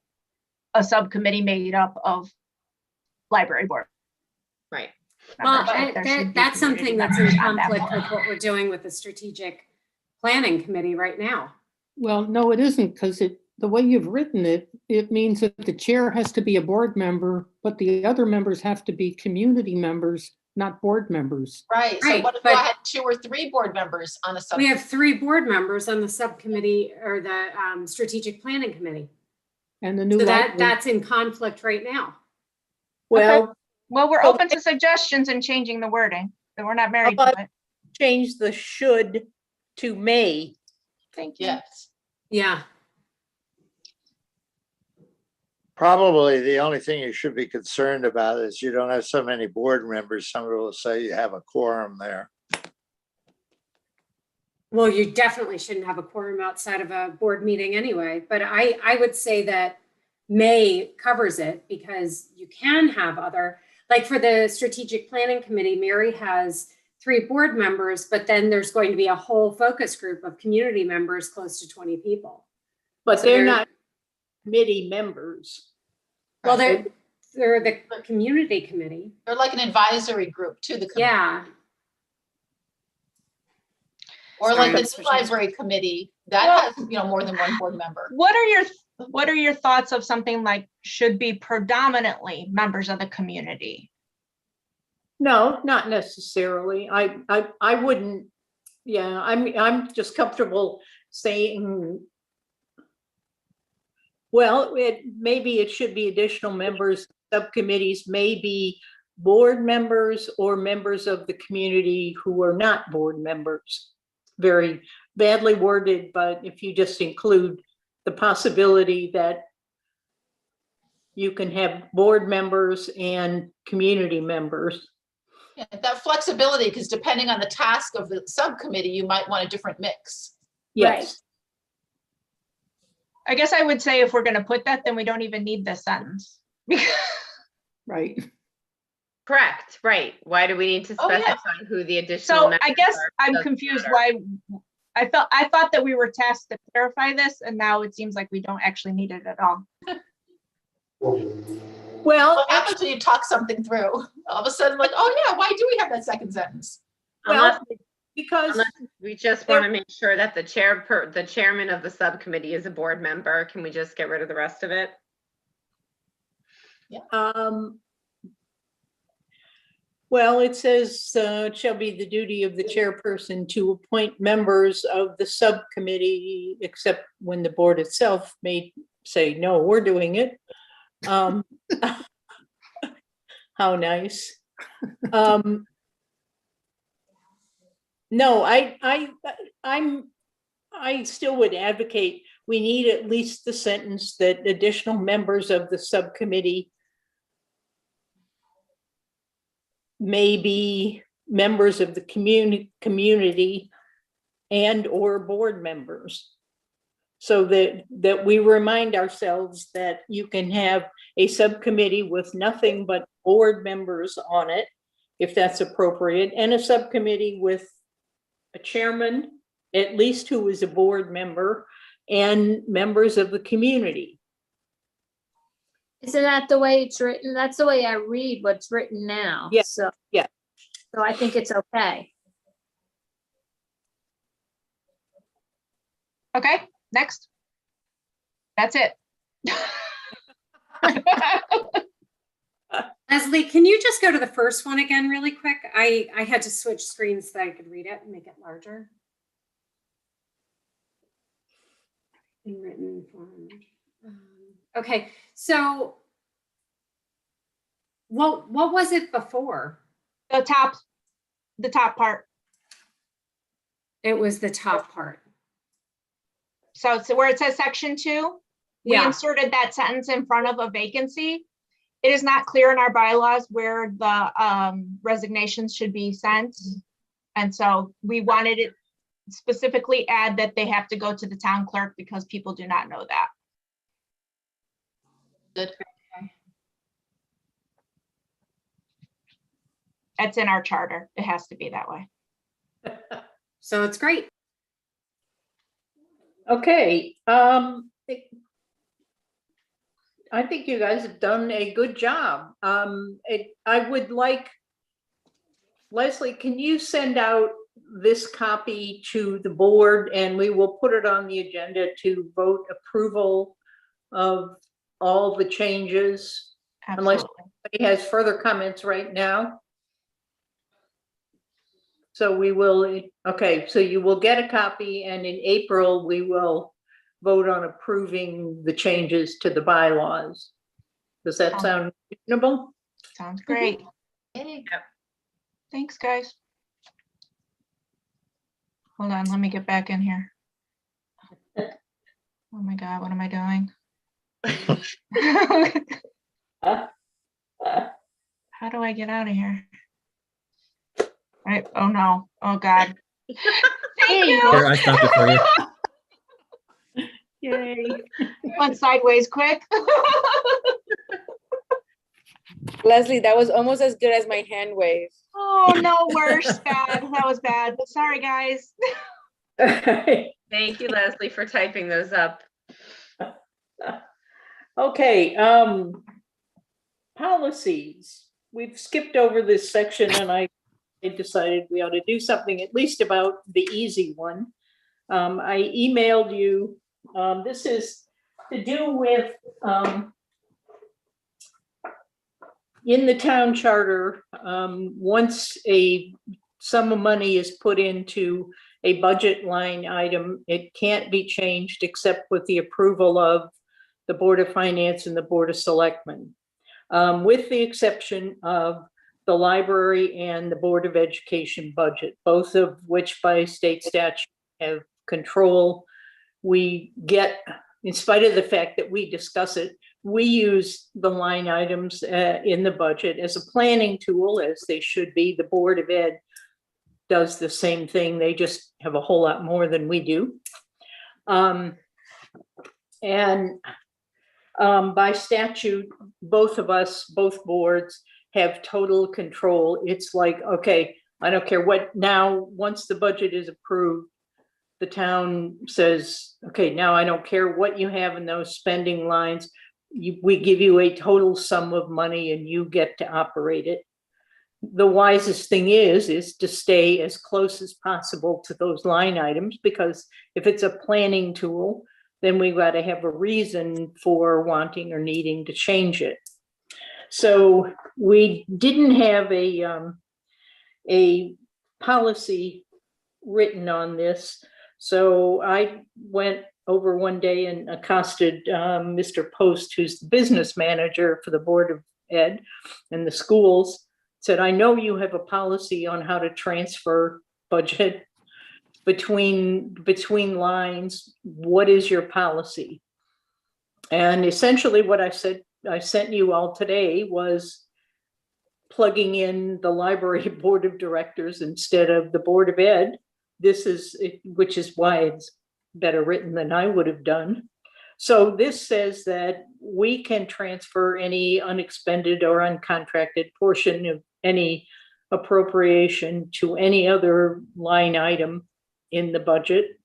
a subcommittee made up of library board. Right. Well, members, that there should be that's something community that's in members on that conflict board. with what we're doing with the strategic planning committee right now. Well, no, it isn't, because the way you've written it, it means that the chair has to be a board member, but the other members have to be community members, not board members. Right, so Right, what if but- I had 2 or 3 board members on a We subcommittee? have 3 board members on the subcommittee or the strategic planning committee. And the new So library- that's in conflict right now. Well, Well, we're So- open to suggestions and changing the wording, but we're not married How to it. change the should to may. Thank you. Yes. Yeah. Probably the only thing you should be concerned about is you don't have so many board members. Somebody will say you have a quorum there. Well, you definitely shouldn't have a quorum outside of a board meeting anyway, but I would say that May covers it because you can have other, like for the strategic planning committee, Mary has 3 board members, but then there's going to be a whole focus group of community members, close to 20 people. But So they're they're- not committee members. Well, they're the community committee. They're like an advisory group to the committee. Yeah. Or Sorry, like the I'm switching. library committee, that Well- has, more than one board member. What are your thoughts of something like should be predominantly members of the community? No, not necessarily. I wouldn't, yeah, I'm just comfortable saying, well, maybe it should be additional members, subcommittees, maybe board members or members of the community who are not board members. Very badly worded, but if you just include the possibility that you can have board members and community members. Yeah, that flexibility, because depending on the task of the subcommittee, you might want a different mix. Yes, I guess I would say if we're gonna put that, then we don't even need this sentence. right. Correct, right. Why do we need to Oh, yeah. specify who the additional? So I members guess are? I'm Doesn't confused matter. why, I thought that we were tasked to clarify this, and now it seems like we don't actually need it at all. well, What happens when you talk something through? All of a sudden, like, oh yeah, why do we have that second sentence? Unless, because unless we just want to make sure that the chairman of the subcommittee is a board member, can we just get rid of the rest of it? well, it says, it shall be the duty of the chairperson to appoint members of the subcommittee, except when the board itself may say, no, we're doing it. How nice. No, I still would advocate, we need at least the sentence that additional members of the subcommittee may be members of the community and or board members. So that we remind ourselves that you can have a subcommittee with nothing but board members on it, if that's appropriate, and a subcommittee with a chairman, at least who is a board member, and members of the community. Isn't that the way it's written? That's the way I read what's written now. Yes, So, yeah. so I think it's okay. Okay, next. That's it. Leslie, can you just go to the first one again really quick? I had to switch screens so I could read it and make it larger. In written form. Okay, so what was it before? The top part. It was the top part. So where it says section 2, we Yeah. inserted that sentence in front of a vacancy. It is not clear in our bylaws where the resignations should be sent. And so we wanted it specifically add that they have to go to the town clerk because people do not know that. Good. It's in our charter. It has to be that way. So it's great. Okay, I think you guys have done a good job. I would like, Leslie, can you send out this copy to the board and we will put it on the agenda to vote approval of all the changes? Unless Absolutely. anybody has further comments right now. So we will, okay, so you will get a copy and in April, we will vote on approving the changes to the bylaws. Does that sound reasonable? Sounds great. Hey, Thanks, guys. Hold on, let me get back in here. Oh my God, what am I doing? How do I get out of here? All right, oh no, oh God. Thank you. Here, I stopped it for you. Yay. Went sideways quick. Leslie, that was almost as good as my hand wave. Oh, no, worse, bad. That was bad. Sorry, guys. Thank you, Leslie, for typing those up. Okay, policies. We've skipped over this section and I decided we ought to do something at least about the easy one. I emailed you, this is to do with, in the town charter, once a sum of money is put into a budget line item, it can't be changed except with the approval of the Board of Finance and the Board of Selectmen, with the exception of the library and the Board of Education budget, both of which by state statute have control. We get, in spite of the fact that we discuss it, we use the line items in the budget as a planning tool, as they should be. The Board of Ed does the same thing. They just have a whole lot more than we do. By statute, both of us, both boards have total control. It's like, okay, I don't care what, now, once the budget is approved, the town says, okay, now I don't care what you have in those spending lines. We give you a total sum of money and you get to operate it. The wisest thing is to stay as close as possible to those line items, because if it's a planning tool, then we've got to have a reason for wanting or needing to change it. So we didn't have a policy written on this. So I went over one day and accosted Mr. Post, who's the business manager for the Board of Ed and the schools, said, I know you have a policy on how to transfer budget between lines. What is your policy? And essentially what I said, I sent you all today was plugging in the library board of directors instead of the Board of Ed. This is, which is why it's better written than I would have done. So this says that we can transfer any unexpended or uncontracted portion of any appropriation to any other line item in the budget.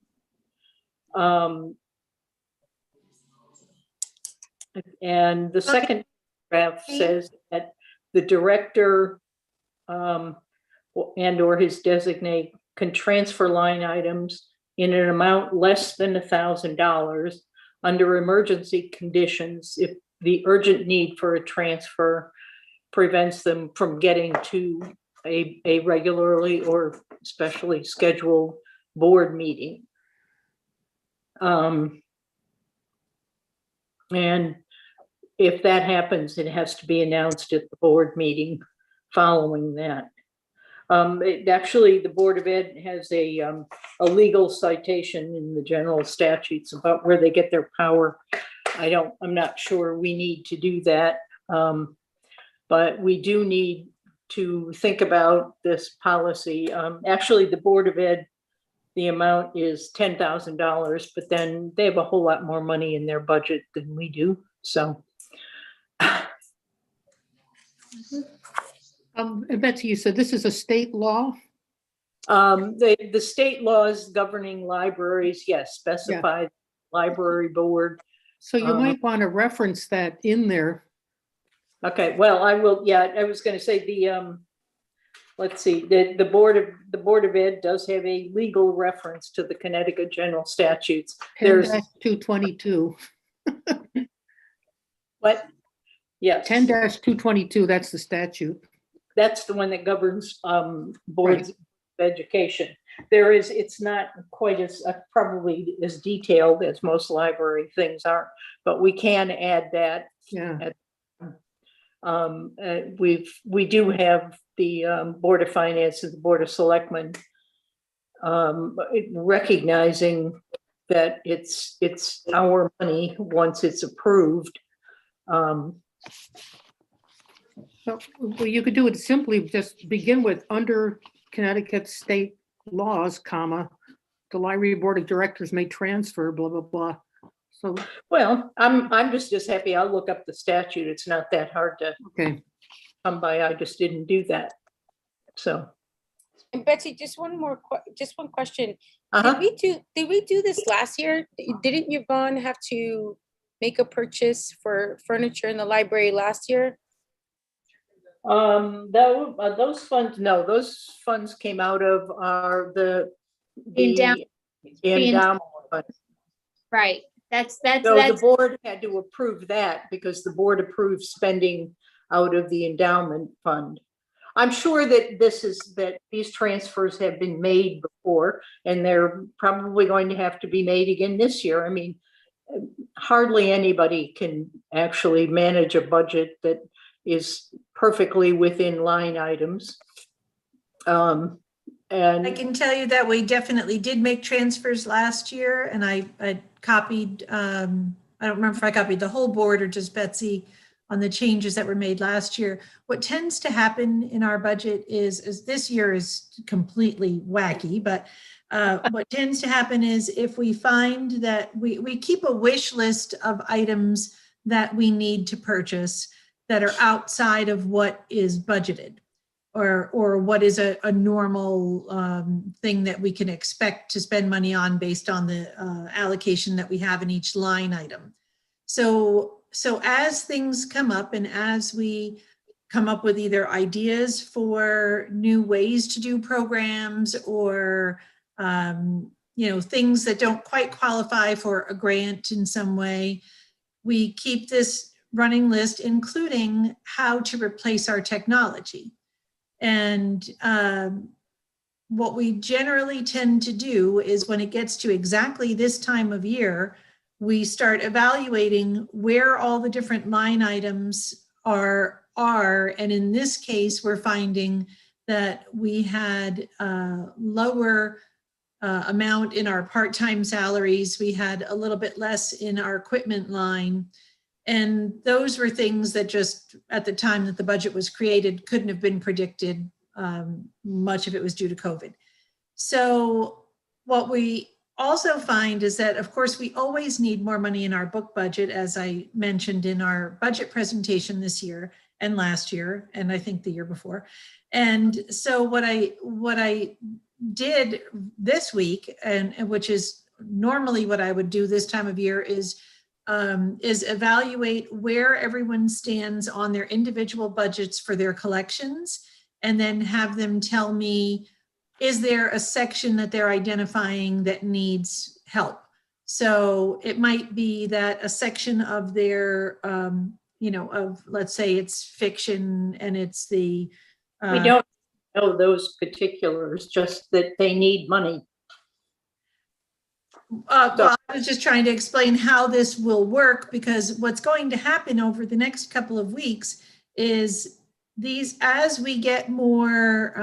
And the second paragraph says that the director and or his designate can transfer line items in an amount less than $1,000 under emergency conditions if the urgent need for a transfer prevents them from getting to a regularly or specially scheduled board meeting. And if that happens, it has to be announced at the board meeting following that. Actually, the Board of Ed has a legal citation in the general statutes about where they get their power. I'm not sure we need to do that. But we do need to think about this policy. Actually, the Board of Ed, the amount is $10,000, but then they have a whole lot more money in their budget than we do. So And Betsy, you said this is a state law? The state laws governing libraries, yes, specify library board. So you might want to reference that in there. Okay, well, I will, yeah, I was gonna say let's see, the Board of Ed does have a legal reference to the Connecticut general statutes. There's 10-222. what? Yes. 10-222, that's the statute. That's the one that governs boards of education. It's not quite as probably as detailed as most library things are, but we can add that. Yeah. We do have the Board of Finance and the Board of Selectmen recognizing that it's our money once it's approved. So, well, you could do it simply, just begin with under Connecticut state laws, comma, the library board of directors may transfer, blah, blah, blah. So, well, I'm just as happy. I'll look up the statute. It's not that hard to come by. I just didn't do that. So. And Betsy, just one question. Did we do this last year? Didn't Yvonne have to make a purchase for furniture in the library last year? Those funds, no, those funds came out of the endowment fund. Right. That's the board had to approve that because the board approved spending out of the endowment fund. I'm sure that these transfers have been made before, and they're probably going to have to be made again this year. I mean, hardly anybody can actually manage a budget that is perfectly within line items. And I can tell you that we definitely did make transfers last year, and I copied, I don't remember if I copied the whole board or just Betsy on the changes that were made last year. What tends to happen in our budget is this year is completely wacky, but what tends to happen is if we find that we keep a wish list of items that we need to purchase that are outside of what is budgeted or what is a normal thing that we can expect to spend money on based on the allocation that we have in each line item. So as things come up and as we come up with either ideas for new ways to do programs or things that don't quite qualify for a grant in some way, we keep this running list, including how to replace our technology. And what we generally tend to do is when it gets to exactly this time of year, we start evaluating where all the different line items are. And in this case, we're finding that we had a lower amount in our part-time salaries. We had a little bit less in our equipment line. And those were things that just at the time that the budget was created couldn't have been predicted. Much of it was due to COVID. So what we also find is that, of course, we always need more money in our book budget, as I mentioned in our budget presentation this year and last year, and I think the year before. And so what I did this week, and which is normally what I would do this time of year, is evaluate where everyone stands on their individual budgets for their collections, and then have them tell me, is there a section that they're identifying that needs help? So it might be that a section of their, let's say it's fiction and it's the. We don't know those particulars, just that they need money. Well, I was just trying to explain how this will work, because what's going to happen over the next couple of weeks is as we get more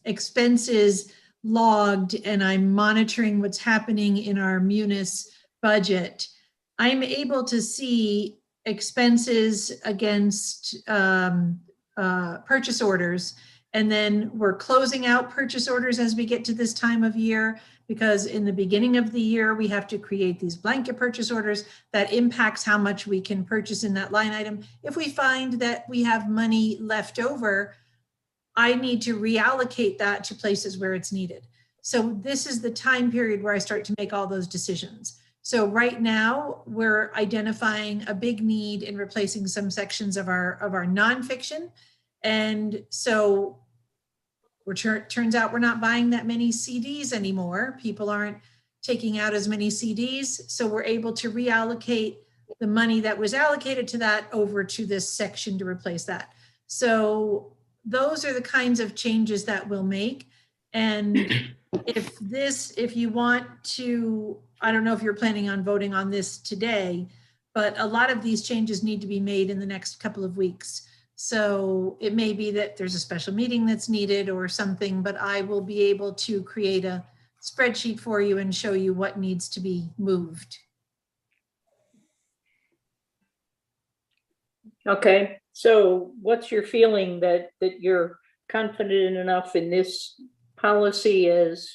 expenses logged and I'm monitoring what's happening in our munis budget, I'm able to see expenses against purchase orders. And then we're closing out purchase orders as we get to this time of year, because in the beginning of the year, we have to create these blanket purchase orders that impacts how much we can purchase in that line item. If we find that we have money left over, I need to reallocate that to places where it's needed. So this is the time period where I start to make all those decisions. So right now we're identifying a big need in replacing some sections of our nonfiction. And so turns out we're not buying that many CDs anymore. People aren't taking out as many CDs. So we're able to reallocate the money that was allocated to that over to this section to replace that. So those are the kinds of changes that we'll make. And if you want to, I don't know if you're planning on voting on this today, but a lot of these changes need to be made in the next couple of weeks. So it may be that there's a special meeting that's needed or something, but I will be able to create a spreadsheet for you and show you what needs to be moved. Okay, so what's your feeling that you're confident enough in this policy as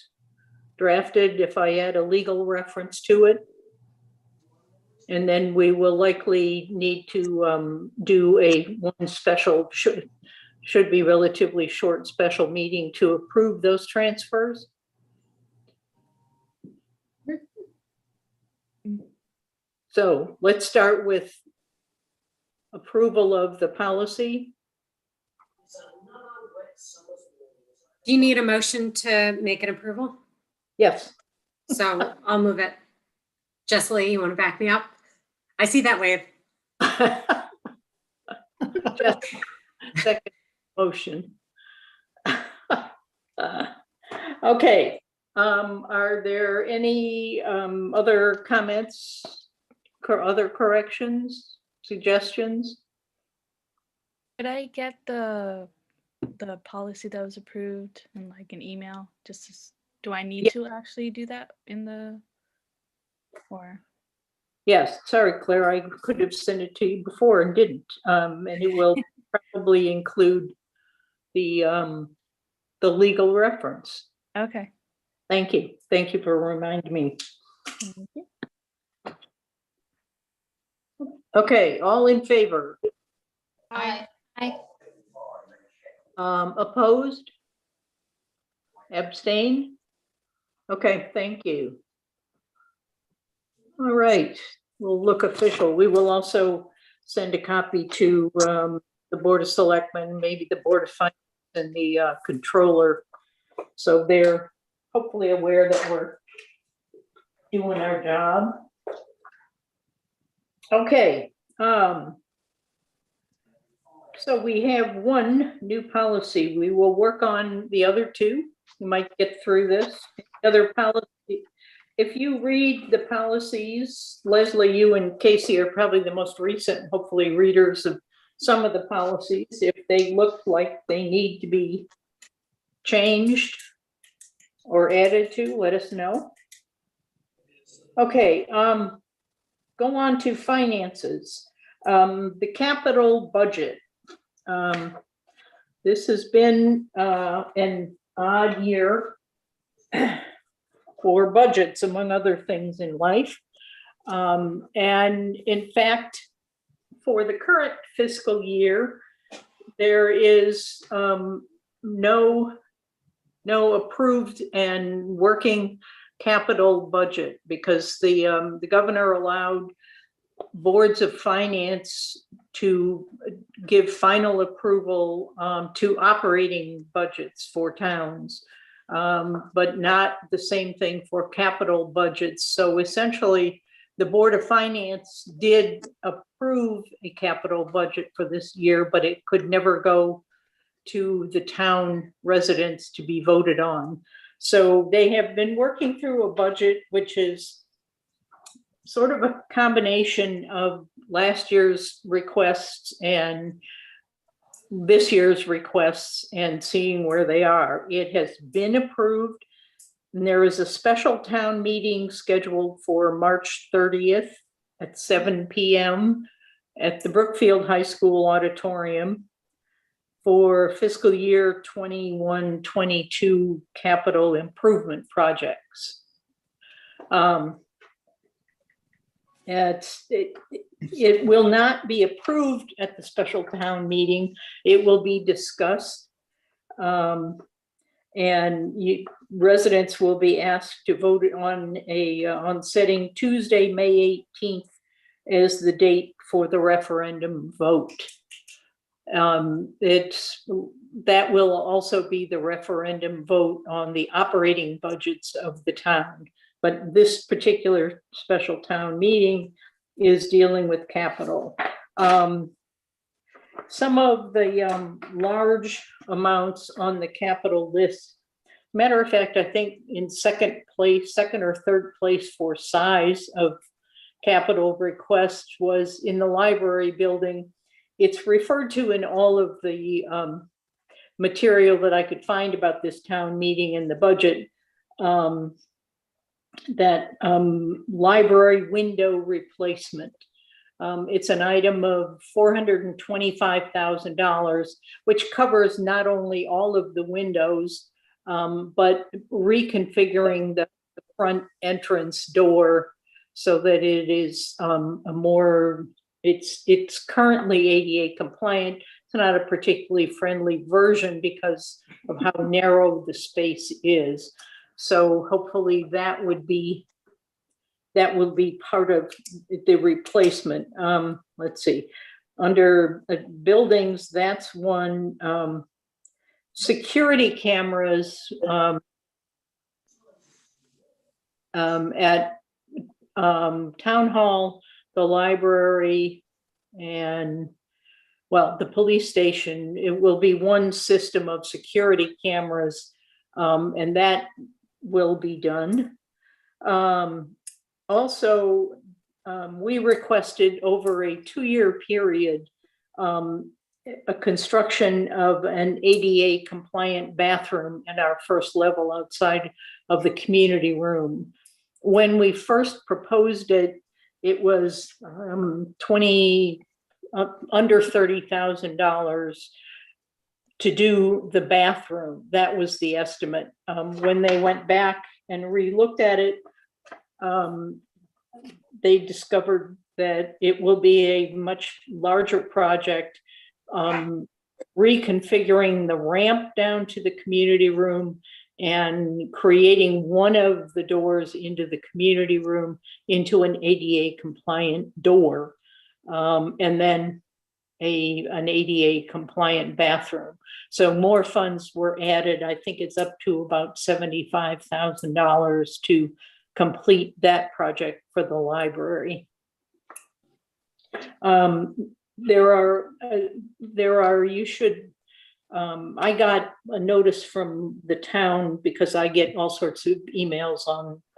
drafted if I add a legal reference to it? And then we will likely need to do a one special, should be relatively short special meeting to approve those transfers. So let's start with approval of the policy. Do you need a motion to make an approval? Yes. So I'll move it. Jessie, you want to back me up? I see that wave. Just second motion. Okay. Are there any other comments, other corrections, suggestions? Could I get the policy that was approved in like an email? Do I need to actually do that in the, or? Yes, sorry, Claire, I could have sent it to you before and didn't. And it will probably include the legal reference. Okay. Thank you. Thank you for reminding me. Thank you. Okay, all in favor? Aye. Aye. Opposed? Abstain? Okay, thank you. All right, we'll look official. We will also send a copy to the Board of Selectmen, maybe the Board of Finance and the Controller. So they're hopefully aware that we're doing our job. Okay. So we have one new policy. We will work on the other two. We might get through this. Other policy. If you read the policies, Leslie, you and Casey are probably the most recent, hopefully, readers of some of the policies. If they look like they need to be changed or added to, let us know. Okay, go on to finances. The capital budget. This has been an odd year for budgets, among other things in life. And in fact, for the current fiscal year, there is no approved and working capital budget because the governor allowed boards of finance to give final approval to operating budgets for towns, but not the same thing for capital budgets. So essentially, the Board of Finance did approve a capital budget for this year, but it could never go to the town residents to be voted on. So they have been working through a budget, which is sort of a combination of last year's requests and this year's requests and seeing where they are. It has been approved. And there is a special town meeting scheduled for March 30th at 7 p.m. at the Brookfield High School auditorium for fiscal year 21-22 capital improvement projects. It will not be approved at the special town meeting. It will be discussed. And residents will be asked to vote on setting Tuesday, May 18th as the date for the referendum vote. That will also be the referendum vote on the operating budgets of the town. But this particular special town meeting is dealing with capital. Some of the large amounts on the capital list, matter of fact, I think in second or third place for size of capital requests was in the library building. It's referred to in all of the material that I could find about this town meeting and the budget, that library window replacement. It's an item of $425,000, which covers not only all of the windows, but reconfiguring the front entrance door so that it is it's currently ADA compliant. It's not a particularly friendly version because of how narrow the space is. So hopefully that would be part of the replacement. Let's see, under buildings, that's one. Security cameras at Town Hall, the library, and well, the police station. It will be one system of security cameras, and that will be done. Also, we requested over a 2-year period a construction of an ADA compliant bathroom in our first level outside of the community room. When we first proposed it, it was under $30,000 to do the bathroom. That was the estimate. When they went back and re-looked at it, they discovered that it will be a much larger project, reconfiguring the ramp down to the community room and creating one of the doors into the community room into an ADA compliant door, and then an ADA compliant bathroom. So more funds were added. I think it's up to about $75,000 to complete that project for the library. I got a notice from the town because I get all sorts of emails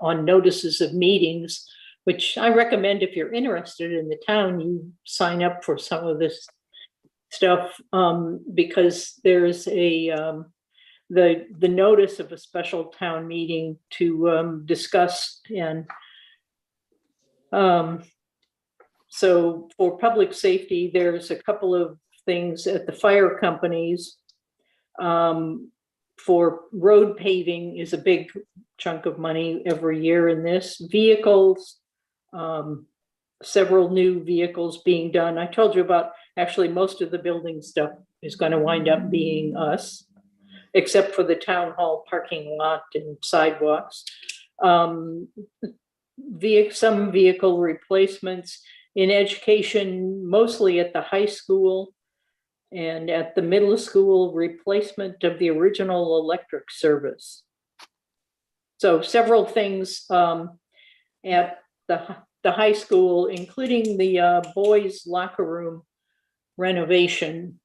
on notices of meetings, which I recommend if you're interested in the town, you sign up for some of this stuff, because there's the notice of a special town meeting to discuss. And so for public safety, there's a couple of things at the fire companies. For road paving is a big chunk of money every year in this. Vehicles, several new vehicles being done. I told you about, actually, most of the building stuff is going to wind up being us, except for the town hall parking lot and sidewalks. Some vehicle replacements in education, mostly at the high school and at the middle school, replacement of the original electric service. So several things at the high school, including the boys' locker room renovation,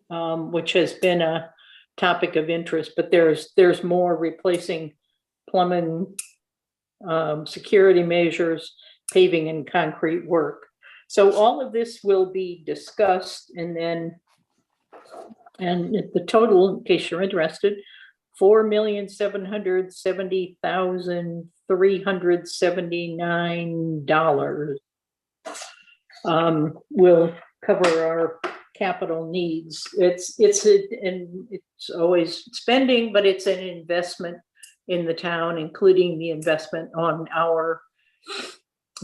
which has been a topic of interest, but there's more replacing plumbing, security measures, paving and concrete work. So all of this will be discussed, and the total, in case you're interested, $4,700,379 will cover our capital needs. It's always spending, but it's an investment in the town, including the investment on our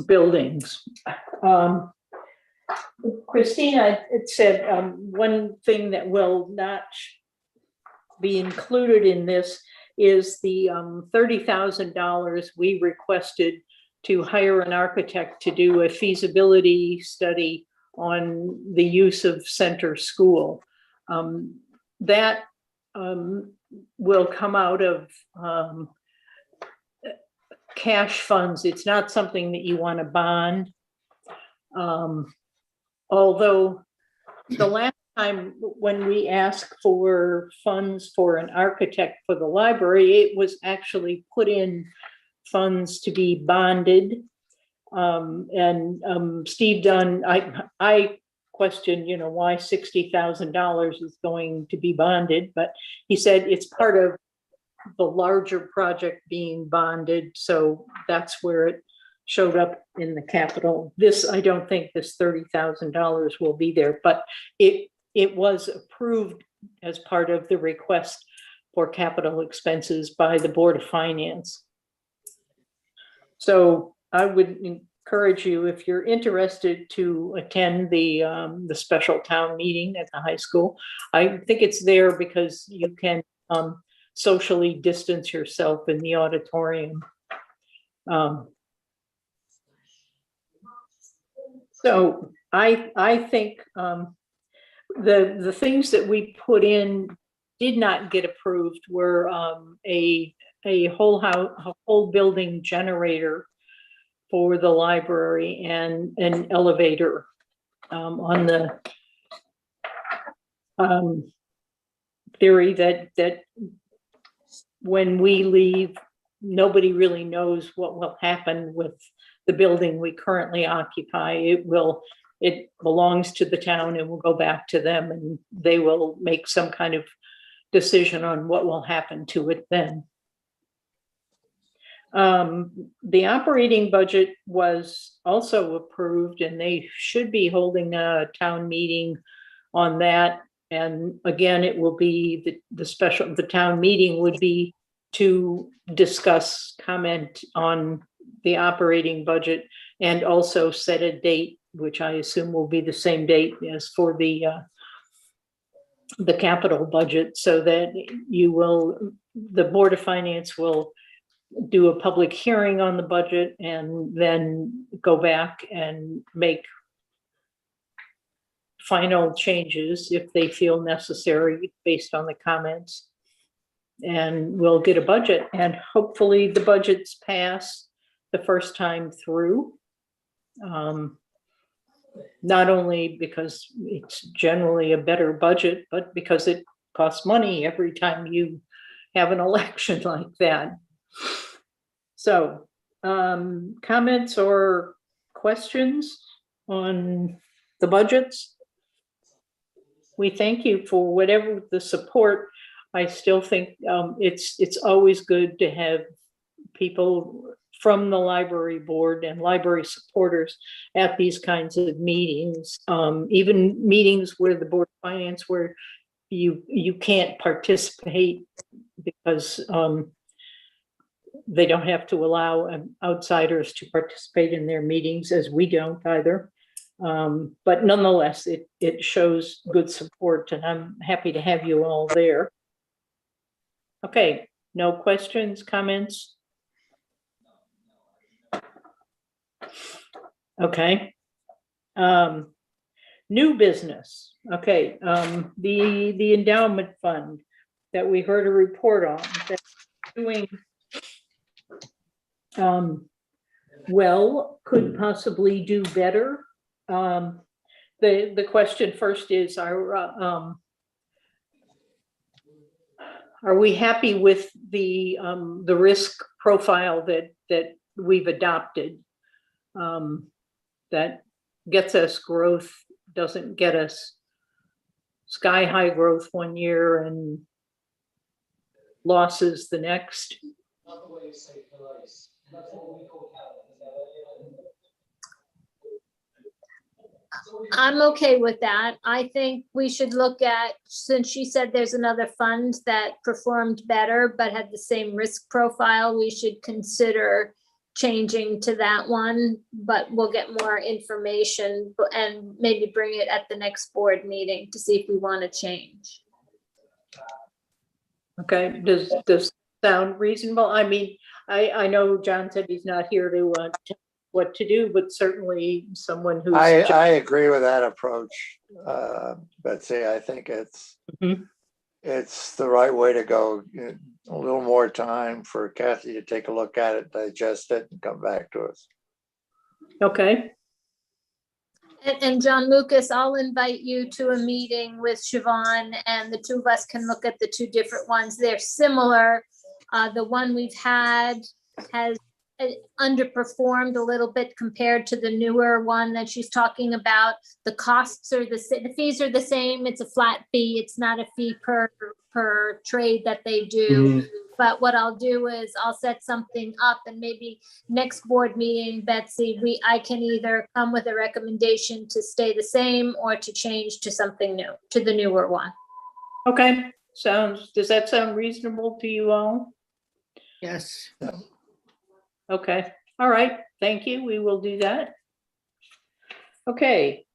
buildings. Christina, it said one thing that will not be included in this is the $30,000 we requested to hire an architect to do a feasibility study on the use of Center School. That will come out of cash funds. It's not something that you want to bond. Although the last time when we asked for funds for an architect for the library, it was actually put in funds to be bonded. Steve Dunn, I questioned, why $60,000 is going to be bonded, but he said it's part of the larger project being bonded, so that's where it showed up in the capital. I don't think this $30,000 will be there, but it was approved as part of the request for capital expenses by the Board of Finance. So I would encourage you, if you're interested, to attend the special town meeting at the high school. I think it's there because you can socially distance yourself in the auditorium. So I think the things that we put in did not get approved were a whole building generator for the library and an elevator on the theory that when we leave, nobody really knows what will happen with the building we currently occupy. It belongs to the town and will go back to them, and they will make some kind of decision on what will happen to it then. The operating budget was also approved, and they should be holding a town meeting on that. And again, it will be the town meeting would be to discuss, comment on the operating budget, and also set a date, which I assume will be the same date as for the capital budget, so that the Board of Finance will do a public hearing on the budget and then go back and make final changes if they feel necessary based on the comments. And we'll get a budget, and hopefully the budgets pass the first time through. Not only because it's generally a better budget, but because it costs money every time you have an election like that. So, comments or questions on the budgets? We thank you for whatever the support. I still think it's always good to have people from the library board and library supporters at these kinds of meetings, even meetings where the Board of Finance, where you can't participate because they don't have to allow outsiders to participate in their meetings, as we don't either. But nonetheless, it shows good support, and I'm happy to have you all there. Okay, no questions, comments? Okay. New business. Okay, the endowment fund that we heard a report on, that's doing well, could possibly do better. The question first is, are we happy with the risk profile that we've adopted? That gets us growth, doesn't get us sky high growth one year and losses the next. I'm okay with that. I think we should look at, since she said there's another fund that performed better but had the same risk profile, we should consider changing to that one, but we'll get more information and maybe bring it at the next board meeting to see if we want to change. Okay, does sound reasonable? I mean, I know John said he's not here to tell what to do, but certainly someone who's. I agree with that approach, Betsy. I think Mhm. it's the right way to go. A little more time for Kathy to take a look at it, digest it, and come back to us. Okay, And John Lucas, I'll invite you to a meeting with Siobhan, and the two of us can look at the two different ones. They're similar. The one we've had has underperformed a little bit compared to the newer one that she's talking about. The costs are the fees are the same. It's a flat fee. It's not a fee per trade that they do. But what I'll do is I'll set something up, and maybe next board meeting, Betsy, I can either come with a recommendation to stay the same or to change to something new, to the newer one. okay. Does that sound reasonable to you all? Yes. Okay, all right, thank you. We will do that. Okay.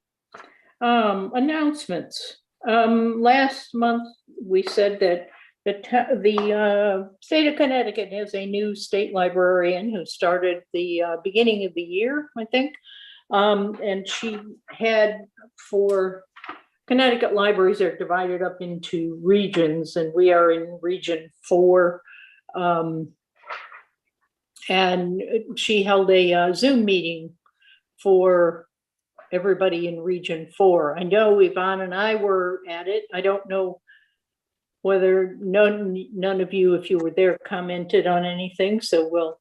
Announcements. Last month, we said that the state of Connecticut has a new state librarian who started the beginning of the year, I think. And she had, for Connecticut libraries are divided up into regions, and we are in region 4. And she held a Zoom meeting for everybody in region 4. I know Yvonne and I were at it. I don't know whether none of you, if you were there, commented on anything. So we'll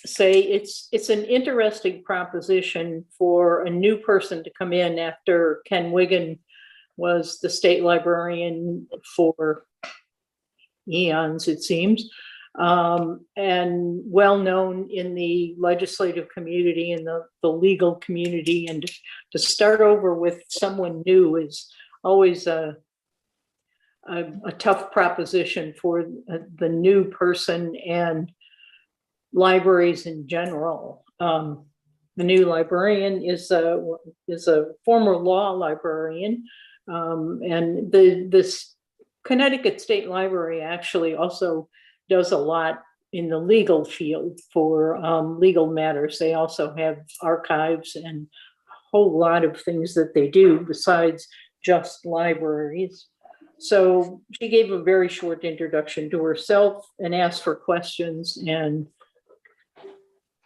say it's an interesting proposition for a new person to come in after Ken Wiggin was the state librarian for eons, it seems. And well-known in the legislative community and the legal community, and to start over with someone new is always a tough proposition for the new person and libraries in general. The new librarian is a former law librarian, and this Connecticut State Library actually also does a lot in the legal field for legal matters. They also have archives and a whole lot of things that they do besides just libraries. So she gave a very short introduction to herself and asked for questions. And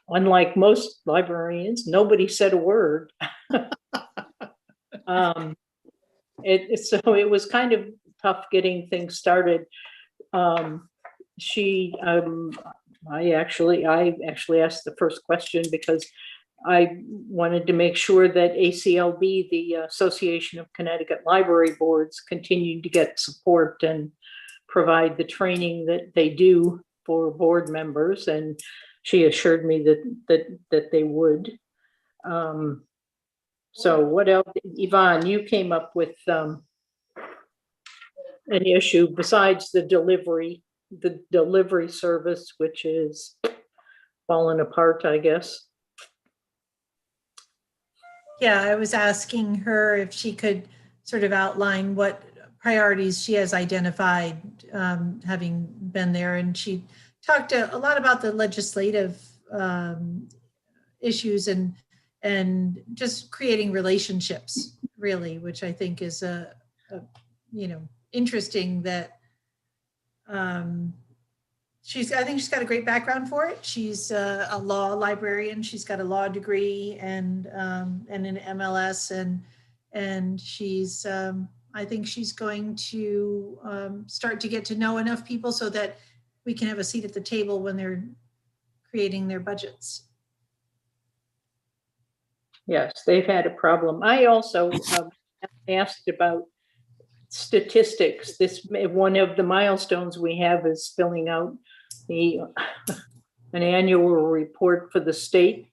unlike most librarians, nobody said a word. So it was kind of tough getting things started. I actually asked the first question because I wanted to make sure that ACLB, the Association of Connecticut Library Boards, continued to get support and provide the training that they do for board members, and she assured me that they would. So what else? Yvonne, you came up with an issue besides the delivery service, which is fallen apart, I guess. Yeah, I was asking her if she could sort of outline what priorities she has identified, having been there. And she talked a lot about the legislative issues and just creating relationships, really, which I think is interesting that I think she's got a great background for it. She's a law librarian. She's got a law degree and an MLS, and she's I think she's going to start to get to know enough people so that we can have a seat at the table when they're creating their budgets. Yes, they've had a problem. I also asked about statistics. This one of the milestones we have is filling out an annual report for the state,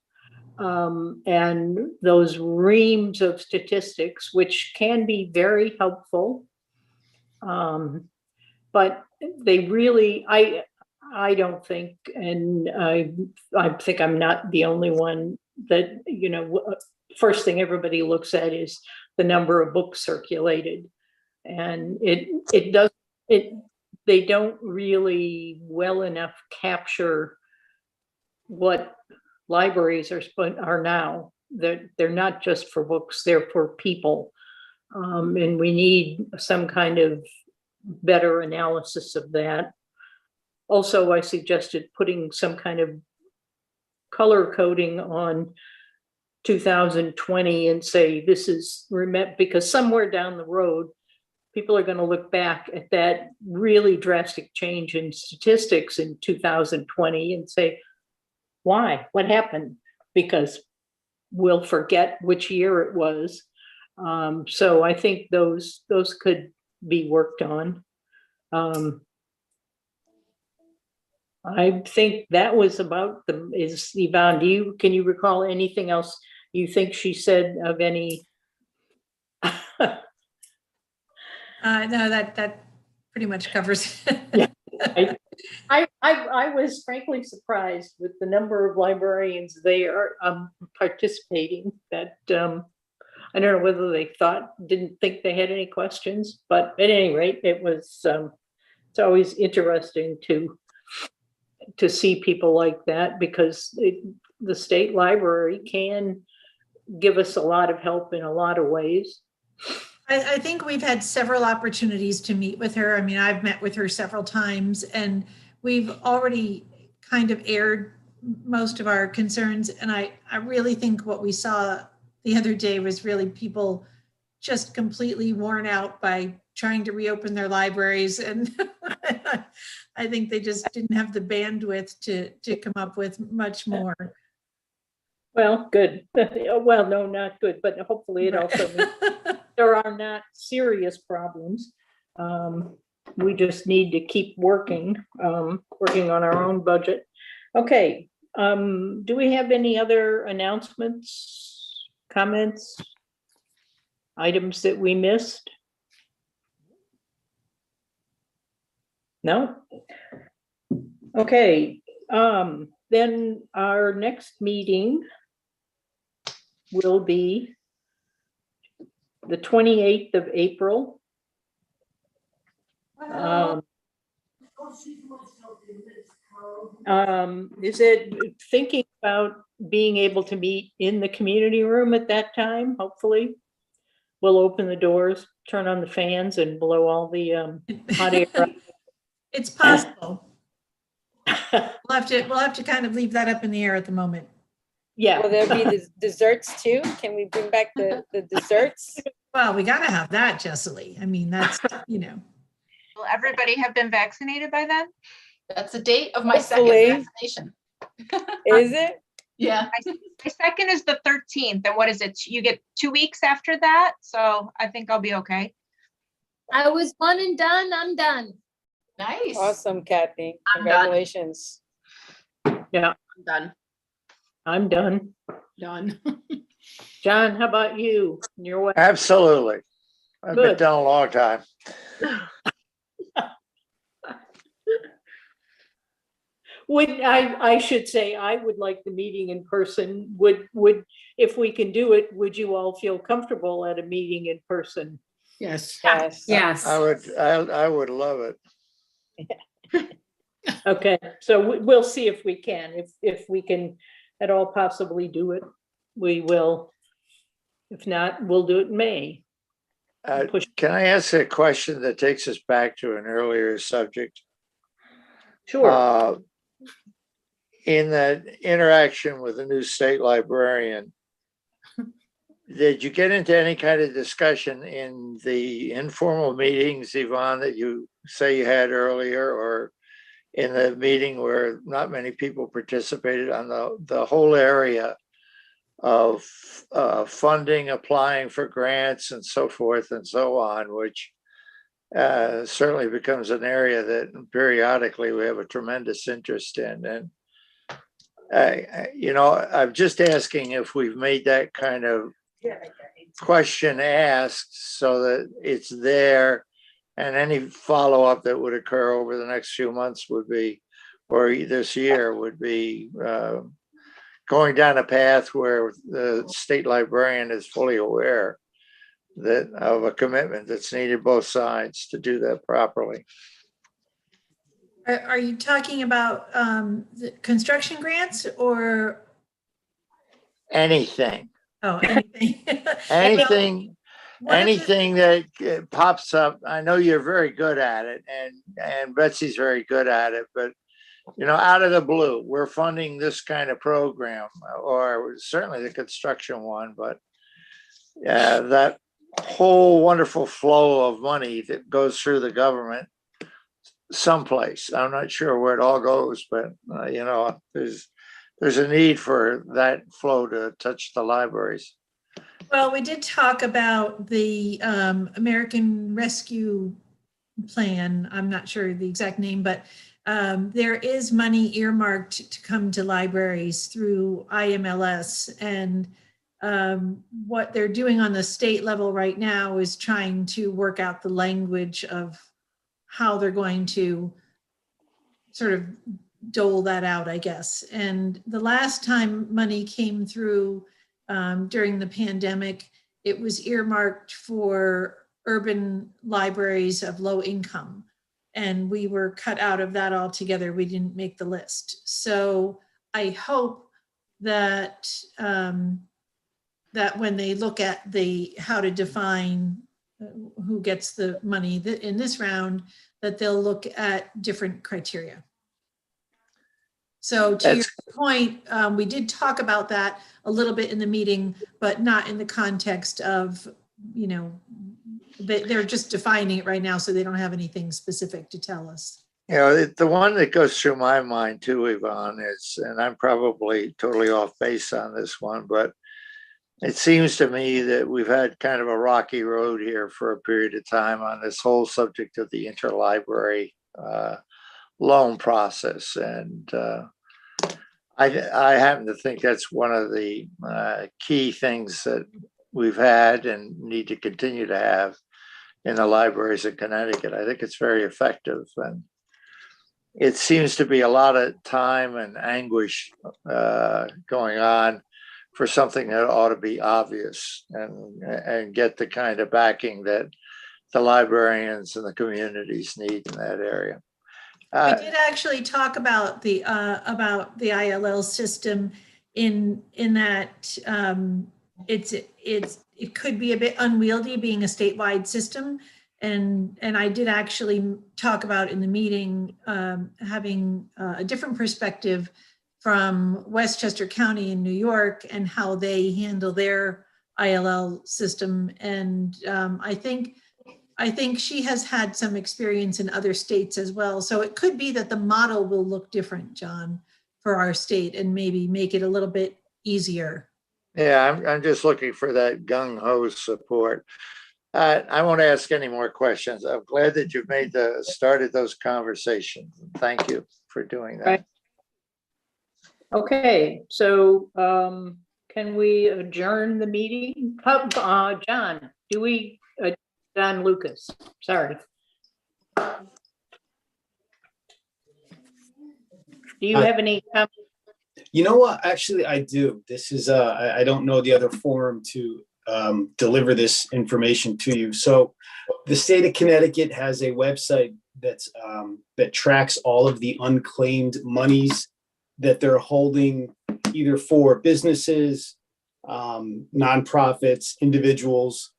and those reams of statistics, which can be very helpful, but they really, I don't think, and I think I'm not the only one that, first thing everybody looks at is the number of books circulated. And it doesn't they don't really well enough capture what libraries are now. They're not just for books, they're for people. And we need some kind of better analysis of that. Also, I suggested putting some kind of color coding on 2020 and say this is, because somewhere down the road, people are going to look back at that really drastic change in statistics in 2020 and say, why? What happened? Because we'll forget which year it was. So I think those could be worked on. I think that was about is Yvonne, can you recall anything else you think she said of any? No, that pretty much covers it. Yeah. I was frankly surprised with the number of librarians there participating. That I don't know whether they didn't think they had any questions, but at any rate, it was. It's always interesting to see people like that, because the state library can give us a lot of help in a lot of ways. I think we've had several opportunities to meet with her. I mean, I've met with her several times, and we've already kind of aired most of our concerns. And I really think what we saw the other day was really people just completely worn out by trying to reopen their libraries. And I think they just didn't have the bandwidth to come up with much more. Well, good. Well, no, not good, but hopefully it also means there are not serious problems. We just need to keep working on our own budget. Okay. Do we have any other announcements, comments, items that we missed? No? Okay. Then our next meeting will be the 28th of April. Is it thinking about being able to meet in the community room at that time? Hopefully we'll open the doors, turn on the fans, and blow all the hot air out. It's possible. We'll have to kind of leave that up in the air at the moment. Yeah. Will there be the desserts too? Can we bring back the desserts? Well, we got to have that, Jessely. I mean, that's, you know. Will everybody have been vaccinated by then? That's the date of my second Hopefully. vaccination. Is it? Yeah. My second is the 13th. And what is it? You get 2 weeks after that. So I think I'll be okay. I was one and done, I'm done. Nice. Awesome, Kathy. I'm done. Congratulations. Yeah, I'm done. I'm done. Done. John, how about you? Your way? Absolutely. I've been Good. done a long time. I should say, I would like the meeting in person. Would, if we can do it, would you all feel comfortable at a meeting in person? Yes. Yes. Yes. I would love it. Okay, so we'll see if we can. If we can at all possibly do it, we will. If not, we'll do it in May. Can I ask a question that takes us back to an earlier subject? Sure. In that interaction with the new state librarian, did you get into any kind of discussion in the informal meetings, Yvonne, that you say you had earlier, or in the meeting where not many people participated on the whole area of funding, applying for grants and so forth and so on, which certainly becomes an area that periodically we have a tremendous interest in. And I'm just asking if we've made that kind of question asked so that it's there, and any follow-up that would occur over the next few months would be, or this year would be, going down a path where the state librarian is fully aware that of a commitment that's needed both sides to do that properly. Are you talking about the construction grants or, Anything, oh, anything? anything, One of the- anything that pops up. I know you're very good at it, and Betsy's very good at it, but out of the blue, we're funding this kind of program, or certainly the construction one, but that whole wonderful flow of money that goes through the government someplace. I'm not sure where it all goes, but there's a need for that flow to touch the libraries. Well, we did talk about the American Rescue Plan. I'm not sure the exact name, but there is money earmarked to come to libraries through IMLS. And what they're doing on the state level right now is trying to work out the language of how they're going to sort of dole that out, I guess. And the last time money came through during the pandemic, it was earmarked for urban libraries of low income. And we were cut out of that altogether. We didn't make the list. So I hope that that when they look at how to define who gets the money in this round, that they'll look at different criteria. So to your point, we did talk about that a little bit in the meeting, but not in the context of, they're just defining it right now, so they don't have anything specific to tell us. The one that goes through my mind too, Yvonne, is, and I'm probably totally off base on this one, but it seems to me that we've had kind of a rocky road here for a period of time on this whole subject of the interlibrary loan process. And I happen to think that's one of the key things that we've had and need to continue to have in the libraries in Connecticut. I think it's very effective. And it seems to be a lot of time and anguish going on for something that ought to be obvious and get the kind of backing that the librarians and the communities need in that area. We did actually talk about the ILL system in that it could be a bit unwieldy being a statewide system. And I did actually talk about in the meeting having a different perspective from Westchester County in New York and how they handle their ILL system. And I think she has had some experience in other states as well. So it could be that the model will look different, John, for our state and maybe make it a little bit easier. Yeah, I'm just looking for that gung-ho support. I won't ask any more questions. I'm glad that you've started those conversations. Thank you for doing that. Right. Okay, so can we adjourn the meeting? John, John Lucas, sorry. Do you have any comments? You know what? Actually, I do. This is, I don't know the other forum to deliver this information to you. So the state of Connecticut has a website that's that tracks all of the unclaimed monies that they're holding either for businesses, nonprofits, individuals,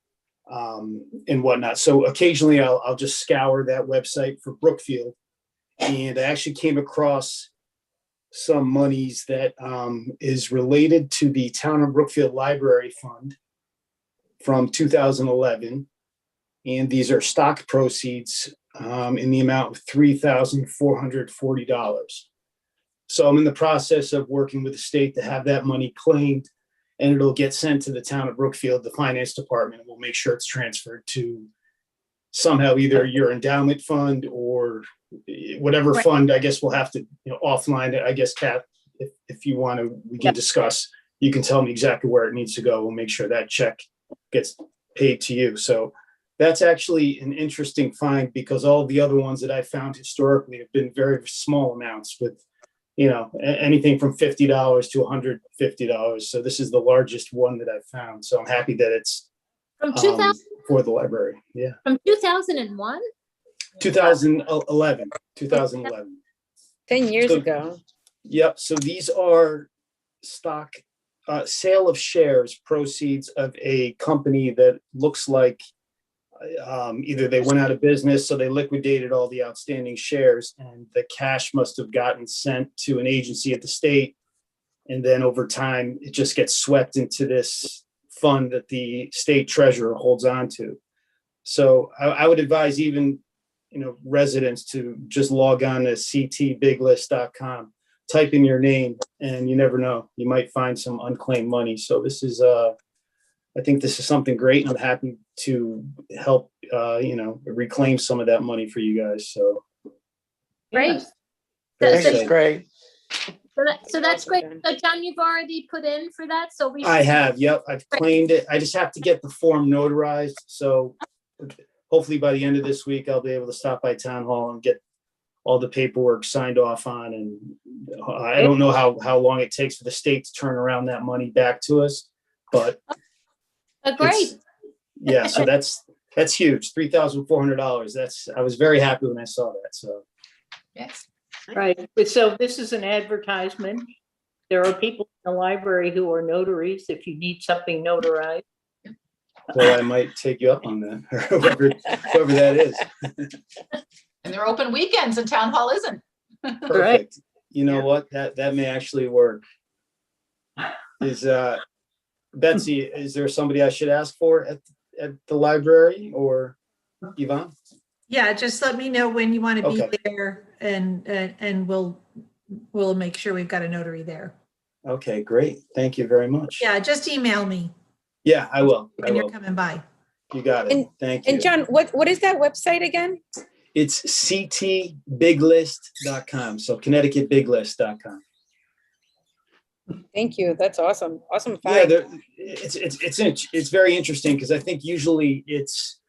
and whatnot. So occasionally I'll just scour that website for Brookfield. And I actually came across some monies that is related to the Town of Brookfield Library Fund from 2011. And these are stock proceeds in the amount of $3,440. So I'm in the process of working with the state to have that money claimed, and it'll get sent to the Town of Brookfield, the finance department, and we'll make sure it's transferred to somehow either your endowment fund or whatever fund. I guess we'll have to offline it. I guess, Kath, if you want to, we can discuss. You can tell me exactly where it needs to go. We'll make sure that check gets paid to you. So that's actually an interesting find, because all the other ones that I found historically have been very small amounts with, anything from $50 to $150. So this is the largest one that I've found. So I'm happy that it's From 2000, for the library. Yeah, from 2001? 2011. 10 years So- ago. Yep. So these are stock sale of shares proceeds of a company that looks like either they went out of business, so they liquidated all the outstanding shares, and the cash must have gotten sent to an agency at the state. And then over time, it just gets swept into this fund that the state treasurer holds on to. So I would advise even, residents to just log on to ctbiglist.com, type in your name, and you never know, you might find some unclaimed money. So this is, I think this is something great, and I'm happy to help, reclaim some of that money for you guys. So. Great. This So- is great. So that's great. So John, you've already put in for that, so we. I have, yep, I've claimed it. I just have to get the form notarized. So hopefully by the end of this week, I'll be able to stop by town hall and get all the paperwork signed off on. And I don't know how long it takes for the state to turn around that money back to us, but. Great. Yeah, so that's huge, $3,400. I was very happy when I saw that, so. Yes. Right, but so this is an advertisement. There are people in the library who are notaries if you need something notarized. Well, I might take you up on that, or whoever that is. And they're open weekends and town hall isn't. Perfect. You know what? That may actually work. Is Betsy, is there somebody I should ask for at the library, or Yvonne? Yeah, just let me know when you want to be Okay. there, and we'll make sure we've got a notary there. Okay, great. Thank you very much. Yeah, just email me Yeah, I will. when you're coming by. You got it. Thank you. And John, what is that website again? It's ctbiglist.com. So ConnecticutBigList.com. Thank you. That's awesome. Awesome Yeah, find. it's very interesting, because I think usually it's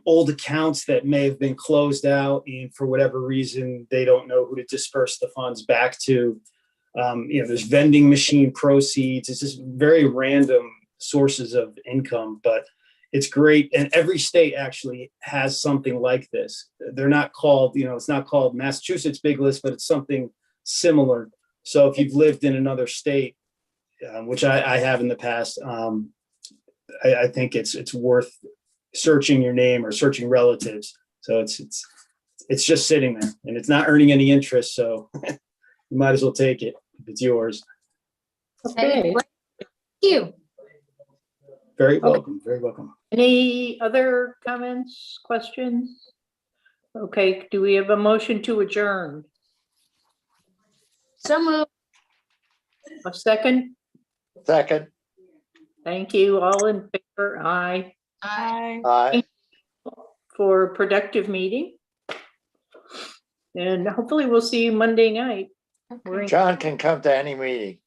old accounts that may have been closed out, and for whatever reason they don't know who to disperse the funds back to. There's vending machine proceeds. It's just very random sources of income, but it's great. And every state actually has something like this. They're not called, it's not called Massachusetts Big List, but it's something similar. So if you've lived in another state, which I have in the past, I think it's worth searching your name or searching relatives. So it's just sitting there, and it's not earning any interest. So you might as well take it if it's yours. Okay. Thank you. Very welcome. Very welcome. Any other comments, questions? Okay, do we have a motion to adjourn? So moved. A second? Second. Thank you. All in favor? Aye. Aye. For a productive meeting. And hopefully we'll see you Monday night. We're in- John can come to any meeting.